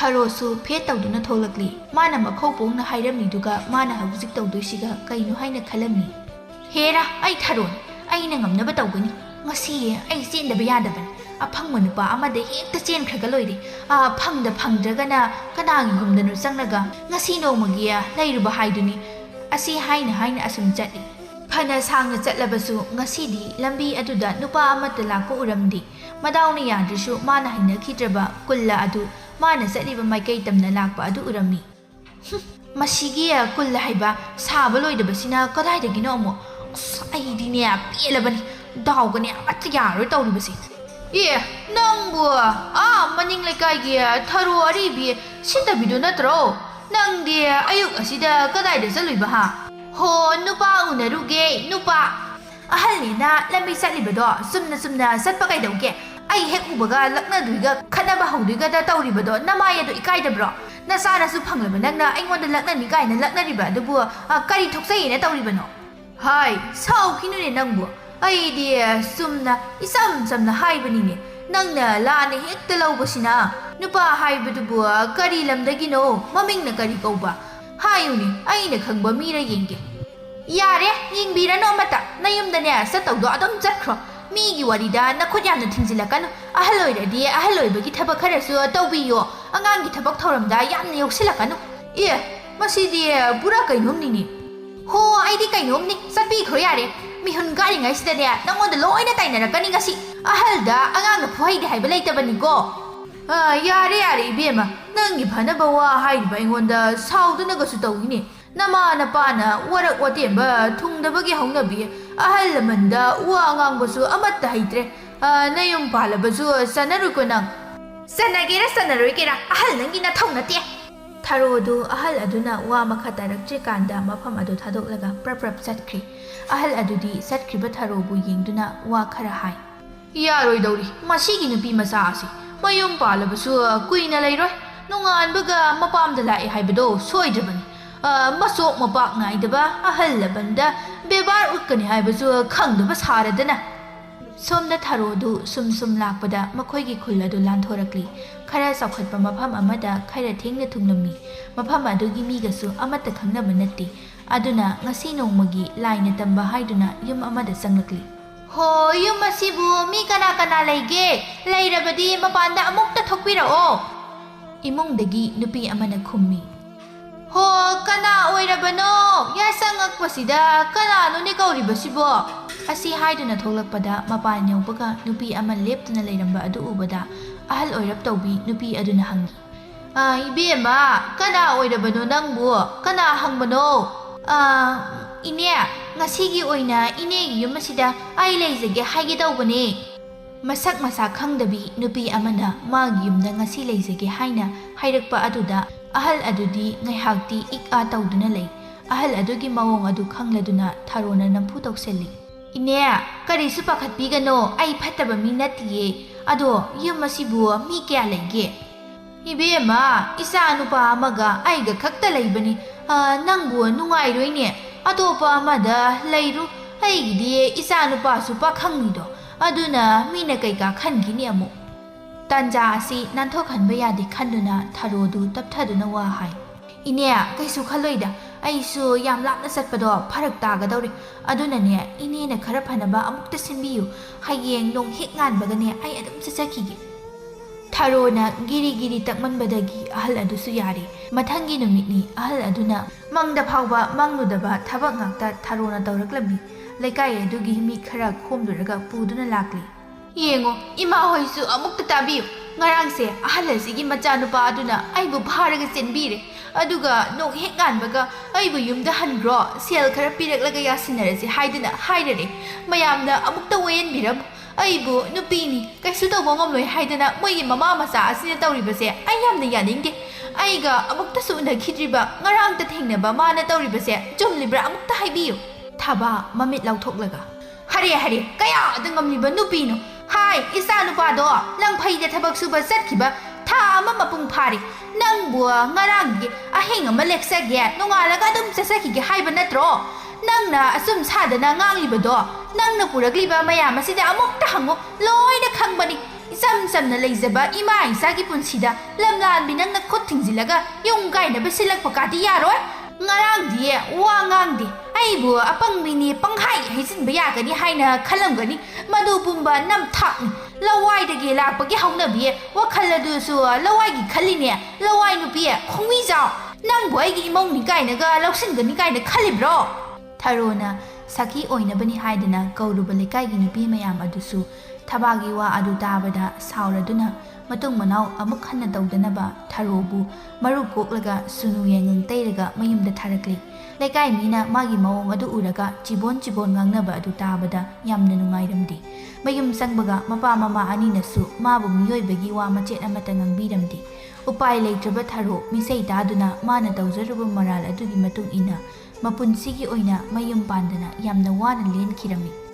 tharo su phe tawduna tholakli mana makhau pong na hairamni duga mana hawjik tawdoisiga kainu haina khalamni hera ai tharo aina ngamna ba tawgani ngasi ai sendaba yadaban ꯑꯐꯪꯕ ꯅꯨꯄꯥ ꯑꯃꯗ ꯍꯦꯛꯇ ꯆꯦꯟꯈ꯭ꯔꯒ ꯂꯣꯏꯔꯦ ꯐꯪꯗ꯭ꯔꯒꯅ ꯀꯅꯥꯒꯤ ꯌꯨꯝꯗꯅꯣ ꯆꯪꯂꯒ ꯉꯁꯤ ꯅꯣꯡꯃꯒꯤ ꯂꯩꯔꯨꯕ ꯍꯥꯏꯗꯨꯅꯤ ꯑꯁꯤ ꯍꯥꯏꯅ ꯑꯁꯨꯝ ꯆꯠꯂꯤ ꯐꯅ ꯁꯥꯡꯅ ꯆꯠꯂꯕꯁꯨ ꯉꯁꯤꯗꯤ ꯂꯝꯕꯤ ꯑꯗꯨꯗ ꯅꯨꯄꯥ ꯑꯃꯠꯇ ꯂꯥꯛꯄ ꯎꯔꯝꯗꯦ ꯃꯗꯥꯎꯅ ꯌꯥꯗ꯭ꯔꯁꯨ ꯃꯥꯅ ꯍꯩꯅꯈꯤꯗ꯭ꯔꯕ ꯀꯨꯜꯂ ꯑꯗꯨ ꯃꯥꯅ ꯆꯠꯂꯤꯕ ꯃꯥꯏꯀꯩ ꯇꯝꯅ ꯂꯥꯛꯄ ꯑꯗꯨ ꯎꯔꯝꯃꯤ ꯃꯁꯤꯒꯤ ꯀꯨꯜꯂ ꯍꯥꯏꯕ ꯁꯥꯕ ꯂꯣꯏꯗꯕꯁꯤꯅ ꯀꯗꯥꯏꯗꯒꯤꯅꯣ ꯑꯃꯨꯛ ꯑꯩꯗꯤꯅꯦ ꯄꯦꯜꯂꯕꯅꯤ ꯗꯥꯎꯒꯅꯦ ꯑꯃꯠꯇ ꯌꯥꯔꯣꯏ ꯇꯧꯔꯤꯕꯁꯦ ꯅꯪꯕꯨ ꯃꯅꯤꯡ ꯂꯩꯀꯥꯏꯒꯤ ꯊꯔꯣ ꯑꯔꯤꯕꯤ ꯁꯤꯠꯇꯕꯤꯗꯨ ꯅꯠꯇ꯭ꯔꯣ ꯅꯪꯗꯤ ꯑꯌꯨꯛ ꯑꯁꯤꯗ ꯀꯗꯥꯏꯗ ꯆꯠꯂꯨꯏꯕ ꯍꯣ ꯅꯨꯄꯥ ꯎꯅꯔꯨꯒꯦ ꯅꯨꯄꯥ ꯑꯍꯜꯅꯤꯅ ꯂꯝꯕꯤ ꯆꯠꯂꯤꯕꯗꯣ ꯆꯨꯝꯅ ꯆꯠꯄ ꯀꯩꯗꯧꯒꯦ ꯑꯩ ꯍꯦꯛ ꯎꯕꯒ ꯂꯛꯅꯗꯣꯏꯒ ꯈꯠꯅꯕ ꯍꯧꯗꯣꯏꯒꯗ ꯇꯧꯔꯤꯕꯗꯣ ꯅꯃꯥꯏ ꯑꯗꯨ ꯏꯀꯥꯏꯗꯕ꯭ꯔꯣ ꯅꯆꯥꯅꯁꯨ ꯐꯪꯂꯕ ꯅꯪꯅ ꯑꯩꯉꯣꯟꯗ ꯂꯛꯅꯅꯤ ꯀꯥꯏꯅ ꯂꯛꯅꯔꯤꯕ ꯑꯗꯨꯕꯨ ꯀꯔꯤ ꯊꯣꯛꯆꯩꯌꯦꯅ ꯇꯧꯔꯤꯕꯅꯣ ꯍꯥꯏ ꯁꯥꯎꯈꯤꯅꯨꯅꯦ ꯅꯪꯕꯨ ꯑꯩꯗꯤ ꯆꯨꯝꯅ ꯏꯆꯝ ꯆꯝꯅ ꯍꯥꯏꯕꯅꯤꯅꯦ ꯅꯪꯅ ꯂꯥꯟꯅ ꯍꯦꯛꯇ ꯂꯧꯕꯁꯤꯅ ꯅꯨꯄꯥ ꯍꯥꯏꯕꯗꯨꯕꯨ ꯀꯔꯤ ꯂꯝꯗꯒꯤꯅꯣ ꯃꯃꯤꯡꯅ ꯀꯔꯤ ꯀꯧꯕ ꯍꯥꯏꯌꯨꯅꯦ ꯑꯩꯅ ꯈꯪꯕ ꯃꯤꯔ ꯌꯦꯡꯒꯦ ꯌꯥꯔꯦ ꯌꯦꯡꯕꯤꯔꯅꯨ ꯑꯃꯠꯇ ꯅꯌꯨꯝꯗꯅꯦ ꯆꯠꯇꯧꯗꯣ ꯑꯗꯨꯝ ꯆꯠꯈ꯭ꯔꯣ ꯃꯤꯒꯤ ꯋꯥꯔꯤꯗ ꯅꯈꯨꯠ ꯌꯥꯝꯅ ꯊꯤꯡꯖꯤꯜꯂꯛꯀꯅꯨ ꯑꯍꯜ ꯑꯣꯏꯔꯗꯤ ꯑꯍꯜ ꯑꯣꯏꯕꯒꯤ ꯊꯕꯛ ꯈꯔꯁꯨ ꯇꯧꯕꯤꯌꯣ ꯑꯉꯥꯡꯒꯤ ꯊꯕꯛ ꯊꯧꯔꯝꯗ ꯌꯥꯝꯅ ꯌꯥꯎꯁꯤꯜꯂꯛꯀꯅꯨ ꯃꯁꯤꯗꯤ ꯄꯨꯔꯥ ꯀꯩꯅꯣꯝꯅꯤꯅꯦ ꯍꯣ ꯑꯩꯗꯤ ꯀꯩꯅꯣꯝꯅꯤ ꯆꯠꯄꯤꯈ꯭ꯔꯣ ꯌꯥꯔꯦ ꯃꯤꯍꯨꯟ ꯀꯥꯔꯤꯉꯩꯁꯤꯗꯅꯦ ꯅꯪꯉꯣꯟꯗ ꯂꯣꯏꯅ ꯇꯥꯏꯅꯔꯛꯀꯅꯤ ꯉꯁꯤ ꯑꯍꯜꯗ ꯑꯉꯥꯡꯅ ꯐꯨꯍꯩꯗꯦ ꯍꯥꯏꯕ ꯂꯩꯇꯕꯅꯤꯀꯣ ꯌꯥꯔꯦ ꯏꯕꯦꯝꯃ ꯅꯪꯒꯤ ꯐꯅꯕ ꯋꯥ ꯍꯥꯏꯔꯤꯕ ꯑꯩꯉꯣꯟꯗ ꯁꯥꯎꯗꯅꯒꯁꯨ ꯇꯧꯏꯅꯦ ꯅꯃꯥ ꯅꯄꯥꯅ ꯋꯥꯔꯛ ꯋꯥꯇꯦꯝꯕ ꯊꯨꯡꯗꯕꯒꯤ ꯍꯧꯅꯕꯤ ꯑꯍꯜ ꯂꯃꯟꯗ ꯋꯥ ꯉꯥꯡꯕꯁꯨ ꯑꯃꯠꯇ ꯍꯩꯇ꯭ꯔꯦ ꯅꯌꯨꯝ ꯄꯥꯜꯂꯕꯁꯨ ꯆꯠꯅꯔꯨꯀꯣ ꯅꯪ ꯆꯠꯅꯒꯦꯔꯥ ꯆꯠꯅꯔꯣꯏꯒꯦꯔꯥ ꯑꯍꯜ ꯅꯪꯒꯤ ꯅꯊꯧ ꯅꯠꯇꯦ ꯊꯔꯣꯗꯨ ꯑꯍꯜ ꯑꯗꯨꯅ ꯋꯥ ꯃꯈꯥ ꯇꯥꯔꯛꯇ꯭ꯔꯤꯀꯥꯟꯗ ꯃꯐꯝ ꯑꯗꯨ ꯊꯥꯗꯣꯛꯂꯒ ꯄ꯭ꯔꯞ ꯆꯠꯈ꯭ꯔꯤ ꯑꯍꯜ ꯑꯗꯨꯗꯤ ꯆꯠꯈ꯭ꯔꯤꯕ ꯊꯔꯣꯕꯨ ꯌꯦꯡꯗꯨꯅ ꯋꯥ ꯈꯔ ꯍꯥꯏ ꯌꯥꯔꯣꯏꯗꯧꯔꯤ ꯃꯁꯤꯒꯤ ꯅꯨꯄꯤ ꯃꯆꯥ ꯑꯁꯤ ꯃꯌꯨꯝ ꯄꯥꯜꯂꯕꯁꯨ ꯀꯨꯏꯅ ꯂꯩꯔꯣꯏ ꯅꯣꯡꯉꯥꯟꯕꯒ ꯃꯄꯥꯝꯗ ꯂꯥꯛꯑꯦ ꯍꯥꯏꯕꯗꯣ ꯁꯣꯏꯗ꯭ꯔꯕꯅꯤ ꯃꯆꯣꯛ ꯃꯄꯥꯛ ꯅꯥꯏꯗꯕ ꯑꯍꯜ ꯂꯃꯟꯗ ꯕꯦꯕꯥꯔ ꯎꯠꯀꯅꯤ ꯍꯥꯏꯕꯁꯨ ꯈꯪꯗꯕ ꯁꯥꯔꯗꯅ ꯁꯣꯝꯗ ꯊꯔꯣꯗꯨ ꯁꯨꯝ ꯂꯥꯛꯄꯗ ꯃꯈꯣꯏꯒꯤ ꯈꯨꯜ ꯑꯗꯨ ꯂꯥꯟꯊꯣꯔꯛꯂꯤ ꯈꯔ ꯆꯥꯎꯈꯠꯄ ꯃꯐꯝ ꯑꯃꯗ ꯈꯔ ꯊꯦꯡꯅ ꯊꯨꯡꯂꯝꯃꯤ ꯃꯐꯝ ꯑꯗꯨꯒꯤ ꯃꯤꯒꯁꯨ ꯑꯃꯠꯇ ꯈꯪꯅꯕ ꯅꯠꯇꯦ ꯑꯗꯨꯅ ꯉꯁꯤ ꯅꯣꯡꯃꯒꯤ ꯂꯥꯏꯅ ꯇꯝꯕ ꯍꯥꯏꯗꯨꯅ ꯌꯨꯝ ꯑꯃꯗ ꯆꯪꯂꯛꯂꯤ ꯍꯣ ꯌꯨꯝ ꯑꯁꯤꯕꯨ ꯃꯤ ꯀꯅꯥ ꯂꯩꯒꯦ ꯂꯩꯔꯕꯗꯤ ꯃꯄꯥꯟꯗ ꯑꯃꯨꯛꯇ ꯊꯣꯛꯄꯤꯔꯛꯑꯣ ꯏꯃꯨꯡꯗꯒꯤ ꯅꯨꯄꯤ ꯑꯃꯅ ꯈꯨꯝꯃꯤ ꯍꯣ ꯀꯅꯥ ꯑꯣꯏꯔꯕꯅꯣ ꯌꯥꯆꯪꯉꯛꯄꯁꯤꯗ ꯀꯅꯥꯅꯣꯅꯦ ꯀꯧꯔꯤꯕꯁꯤꯕꯣ ꯑꯁꯤ ꯍꯥꯏꯗꯨꯅ ꯊꯣꯛꯂꯛꯄꯗ ꯃꯄꯥꯟ ꯌꯧꯕꯒ ꯅꯨꯄꯤ ꯑꯃ ꯂꯦꯞꯇꯨꯅ ꯂꯩꯔꯝꯕ ꯑꯗꯨ ꯎꯕꯗ ꯑꯍꯜ ꯑꯣꯏꯔꯞ ꯇꯧꯕꯤ ꯅꯨꯄꯤ ꯑꯗꯨꯅ ꯍꯪꯉꯤ ꯏꯕꯦꯝꯃ ꯀꯅꯥ ꯑꯣꯏꯔꯕꯅꯣ ꯅꯪꯕꯨ ꯀꯅꯥ ꯍꯪꯕꯅꯣ ꯏꯅꯦ ꯉꯁꯤꯒꯤ ꯑꯣꯏꯅ ꯏꯅꯦꯒꯤ ꯌꯨꯝ ꯑꯁꯤꯗ ꯑꯩ ꯂꯩꯖꯒꯦ ꯍꯥꯏꯒꯦ ꯇꯧꯕꯅꯦ ꯃꯁꯛ ꯃꯁꯥ ꯈꯪꯗꯕꯤ ꯅꯨꯄꯤ ꯑꯃꯅ ꯃꯥꯒꯤ ꯌꯨꯝꯗ ꯉꯁꯤ ꯂꯩꯖꯒꯦ ꯍꯥꯏꯅ ꯍꯥꯏꯔꯛꯄ ꯑꯗꯨꯗ ꯑꯍꯜ ꯑꯗꯨꯗꯤ ꯉꯥꯏꯍꯥꯛꯇꯤ ꯇꯧꯗꯨꯅ ꯂꯩ ꯑꯍꯜ ꯑꯗꯨꯒꯤ ꯃꯑꯣꯡ ꯑꯗꯨ ꯈꯪꯂꯗꯨꯅ ꯊꯔꯣꯅ ꯅꯝꯐꯨ ꯇꯧꯁꯤꯜꯂꯤ ꯏꯅꯦ ꯀꯔꯤꯁꯨ ꯄꯥꯈꯠꯄꯤꯒꯅꯣ ꯑꯩ ꯐꯠꯇꯕ ꯃꯤ ꯅꯠꯇꯤꯌꯦ ꯑꯗꯣ ꯌꯨꯝ ꯑꯁꯤꯕꯨ ꯃꯤ ꯀꯌꯥ ꯂꯩꯒꯦ ꯏꯕꯦꯝꯃ ꯏꯆꯥ ꯅꯨꯄꯥ ꯑꯃꯒ ꯑꯩꯒ ꯈꯛꯇ ꯂꯩꯕꯅꯤ ꯅꯪꯕꯨ ꯅꯨꯡꯉꯥꯏꯔꯣꯏꯅꯦ ꯑꯇꯣꯞꯄ ꯑꯃꯗ ꯂꯩꯔꯨ ꯑꯩꯒꯤꯗꯤ ꯏꯆꯥ ꯅꯨꯄꯥꯁꯨ ꯄꯥꯈꯪꯅꯤꯗꯣ ꯑꯗꯨꯅ ꯃꯤꯅ ꯀꯩꯀꯥ ꯈꯟꯈꯤꯅꯤ ꯑꯃꯨꯛ ꯇꯥꯟꯖꯥ ꯑꯁꯤ ꯅꯥꯟꯊꯣꯛꯍꯟꯕ ꯌꯥꯗꯦ ꯈꯟꯗꯨꯅ ꯊꯔꯣꯗꯨ ꯇꯞꯊꯗꯨꯅ ꯋꯥ ꯍꯥꯏ ꯏꯅꯦ ꯀꯩꯁꯨ ꯈꯜꯂꯣꯏꯗ ꯑꯩꯁꯨ ꯌꯥꯝ ꯂꯥꯞꯅ ꯆꯠꯄꯗꯣ ꯐꯔꯛ ꯇꯥꯒꯗꯧꯔꯤ ꯑꯗꯨꯅꯅꯦ ꯏꯅꯦꯅꯈꯔ ꯐꯅꯕ ꯑꯃꯨꯛꯇ ꯁꯤꯟꯕꯤꯌꯨ ꯍꯌꯦꯡ ꯅꯣꯡ ꯍꯦꯛ ꯉꯥꯟꯕꯒꯅꯦ ꯑꯩ ꯑꯗꯨꯝ ꯆꯠꯆꯈꯤꯒꯦ ꯊꯔꯣꯅ ꯒꯤꯔꯤ ꯇꯛꯃꯟꯕꯗꯒꯤ ꯑꯍꯜ ꯑꯗꯨꯁꯨ ꯌꯥꯔꯦ ꯃꯊꯪꯒꯤ ꯅꯨꯃꯤꯠꯅꯤ ꯑꯍꯜ ꯑꯗꯨꯅ ꯃꯪꯗ ꯐꯥꯎꯕ ꯃꯪꯂꯨꯗꯕ ꯊꯕꯛ ꯉꯥꯛꯇ ꯊꯔꯣꯅ ꯇꯧꯔꯛꯂꯝꯃꯤ ꯂꯩꯀꯥꯏ ꯑꯗꯨꯒꯤ ꯃꯤ ꯈꯔ ꯈꯣꯝꯗꯨꯔꯒ ꯄꯨꯗꯨꯅ ꯂꯥꯛꯂꯤ ꯌꯦꯡꯉꯣ ꯏꯃꯥ ꯍꯣꯏꯁꯨ ꯑꯃꯨꯛꯇ ꯇꯥꯕꯤꯌꯨ ꯉꯔꯥꯡꯁꯦ ꯑꯍꯜ ꯑꯁꯤꯒꯤ ꯃꯆꯥꯅꯨꯄꯥ ꯑꯗꯨꯅ ꯑꯩꯕꯨ ꯐꯥꯔꯒ ꯆꯦꯟꯕꯤꯔꯦ ꯑꯗꯨꯒ ꯅꯣꯡ ꯍꯦꯛ ꯉꯥꯟꯕꯒ ꯑꯩꯕꯨ ꯌꯨꯝꯗ ꯍꯟꯈ꯭ꯔꯣ ꯁꯦꯜ ꯈꯔ ꯄꯤꯔꯛꯂꯒ ꯌꯥꯁꯤꯟꯅꯔꯁꯤ ꯍꯥꯏꯗꯨꯅ ꯍꯥꯏꯔꯔꯦ ꯃꯌꯥꯝꯅ ꯑꯃꯨꯛꯇ ꯋꯥꯌꯦꯟꯕꯤꯔꯝꯃꯨ ꯑꯩꯕꯨ ꯅꯨꯄꯤꯅꯤ ꯀꯩꯁꯨ ꯇꯧꯕ ꯉꯝꯂꯣꯏ ꯍꯥꯏꯗꯅ ꯃꯣꯏꯒꯤ ꯃꯃꯥ ꯃꯆꯥ ꯑꯁꯤꯅ ꯇꯧꯔꯤꯕꯁꯦ ꯑꯩ ꯌꯥꯝꯅ ꯌꯥꯅꯤꯡꯗꯦ ꯑꯩꯒ ꯑꯃꯨꯛꯇꯁꯨ ꯎꯅꯈꯤꯗ꯭ꯔꯤꯕ ꯉꯔꯥꯡꯇ ꯊꯦꯡꯅꯕ ꯃꯥꯅ ꯇꯧꯔꯤꯕꯁꯦ ꯆꯨꯝꯂꯤꯕ꯭ꯔꯥ ꯑꯃꯨꯛꯇ ꯍꯥꯏꯕꯤꯌꯨ ꯊꯥꯕ ꯃꯃꯤꯠ ꯂꯥꯎꯊꯣꯛꯂꯒ ꯍꯔꯦ ꯀꯌꯥꯗ ꯉꯝꯂꯤꯕ ꯅꯨꯄꯤꯅꯣ ꯍꯥꯏ ꯏꯆꯥ ꯅꯨꯄꯥꯗꯣ ꯂꯪꯐꯩꯗ ꯊꯕꯛ ꯁꯨꯕ ꯆꯠꯈꯤꯕ ꯊꯥ ꯑꯃ ꯃꯄꯨꯡ ꯐꯥꯔꯤ ꯅꯪꯕꯨ ꯉꯔꯥꯡꯒꯤ ꯑꯍꯤꯡ ꯑꯃ ꯂꯦꯛꯆꯒꯦ ꯅꯣꯡꯉꯥꯜꯂꯒ ꯑꯗꯨꯝ ꯆꯠꯆꯈꯤꯒꯦ ꯍꯥꯏꯕ ꯅꯠꯇ꯭ꯔꯣ ꯅꯪꯅ ꯑꯁꯨꯝ ꯁꯥꯗꯅ ꯉꯥꯡꯂꯤꯕꯗꯣ ꯅꯪꯅ ꯄꯨꯔꯛꯂꯤꯕ ꯃꯌꯥꯝ ꯑꯁꯤꯗ ꯑꯃꯨꯛꯇ ꯍꯪꯉꯨ ꯂꯣꯏꯅ ꯈꯪꯕꯅꯤ ꯏꯆꯝ ꯆꯝꯅ ꯂꯩꯖꯕ ꯏꯃꯥ ꯏꯆꯥꯒꯤ ꯄꯨꯟꯁꯤꯗ ꯂꯝꯂꯥꯟꯕꯤ ꯅꯪꯅ ꯈꯨꯠ ꯊꯤꯡꯖꯤꯜꯂꯒ ꯌꯨꯝ ꯀꯥꯏꯅꯕ ꯁꯤꯜꯂꯛꯄ ꯀꯥꯗꯤ ꯌꯥꯔꯣꯏ ꯉꯔꯥꯡꯗꯤ ꯋꯥ ꯉꯥꯡꯗꯦ ꯑꯩꯕꯨ ꯑꯄꯪꯕꯤꯅꯤ ꯄꯪꯍꯥꯏ ꯍꯩꯖꯤꯟꯕ ꯌꯥꯒꯅꯤ ꯍꯥꯏꯅ ꯈꯜꯂꯝꯒꯅꯤ ꯃꯗꯨ ꯄꯨꯝꯕ ꯅꯝꯊꯥꯛꯅꯤ ꯂꯋꯥꯏꯗꯒꯤ ꯂꯥꯛꯄꯒꯤ ꯍꯧꯅꯕꯤ ꯋꯥꯈꯜ ꯑꯗꯨꯁꯨ ꯂꯋꯥꯏꯒꯤ ꯈꯜꯂꯤꯅꯦ ꯂꯋꯥꯏ ꯅꯨꯄꯤ ꯈꯣꯡꯃꯤꯖꯥꯎ ꯅꯪꯕꯨ ꯑꯩꯒꯤ ꯏꯃꯧꯅꯤ ꯀꯥꯏꯅꯒ ꯂꯧꯁꯤꯟꯒꯅꯤ ꯀꯥꯏꯅ ꯈꯜꯂꯤꯕ꯭ꯔꯣ ꯊꯔꯣꯅ ꯁꯈꯤ ꯑꯣꯏꯅꯕꯅꯤ ꯍꯥꯏꯗꯅ ꯀꯧꯔꯨꯕ ꯂꯩꯀꯥꯏꯒꯤ ꯅꯨꯄꯤ ꯃꯌꯥꯝ ꯑꯗꯨꯁꯨ ꯊꯕꯥꯒꯤ ꯋꯥ ꯑꯗꯨ ꯇꯥꯕꯗ ꯁꯥꯎꯔꯗꯨꯅ ꯃꯇꯨꯡ ꯃꯅꯥꯎ ꯑꯃꯨꯛ ꯍꯟꯅ ꯇꯧꯗꯅꯕ ꯊꯔꯣꯕꯨ ꯃꯔꯨ ꯀꯣꯛꯂꯒ ꯁꯨꯅꯨ ꯌꯦꯡꯉꯪ ꯇꯩꯔꯒ ꯃꯌꯨꯝꯗ ꯊꯥꯔꯛꯂꯤ ꯂꯩꯀꯥꯏ ꯃꯤꯅ ꯃꯥꯒꯤ ꯃꯑꯣꯡ ꯑꯗꯨ ꯎꯔꯒ ꯆꯤꯕꯣꯟ ꯉꯥꯡꯅꯕ ꯑꯗꯨ ꯇꯥꯕꯗ ꯌꯥꯝꯅ ꯅꯨꯡꯉꯥꯏꯔꯝꯗꯦ ꯃꯌꯨꯝ ꯆꯪꯕꯒ ꯃꯄꯥ ꯃꯃꯥ ꯑꯅꯤꯅꯁꯨ ꯃꯥꯕꯨ ꯃꯤꯑꯣꯏꯕꯒꯤ ꯋꯥ ꯃꯆꯦꯠ ꯑꯃꯠꯇ ꯉꯥꯡꯕꯤꯔꯝꯗꯦ ꯎꯄꯥꯏ ꯂꯩꯇ꯭ꯔꯕ ꯊꯔꯣ ꯃꯤꯁꯩ ꯇꯥꯗꯨꯅ ꯃꯥꯅ ꯇꯧꯖꯔꯨꯕ ꯃꯔꯥꯜ ꯑꯗꯨꯒꯤ ꯃꯇꯨꯡ ꯏꯟꯅ ꯃꯄꯨꯟꯁꯤꯒꯤ ꯑꯣꯏꯅ ꯃꯌꯨꯝ ꯄꯥꯟꯗꯅ ꯌꯥꯝꯅ ꯋꯥꯅ ꯂꯦꯟꯈꯤꯔꯝꯃꯤ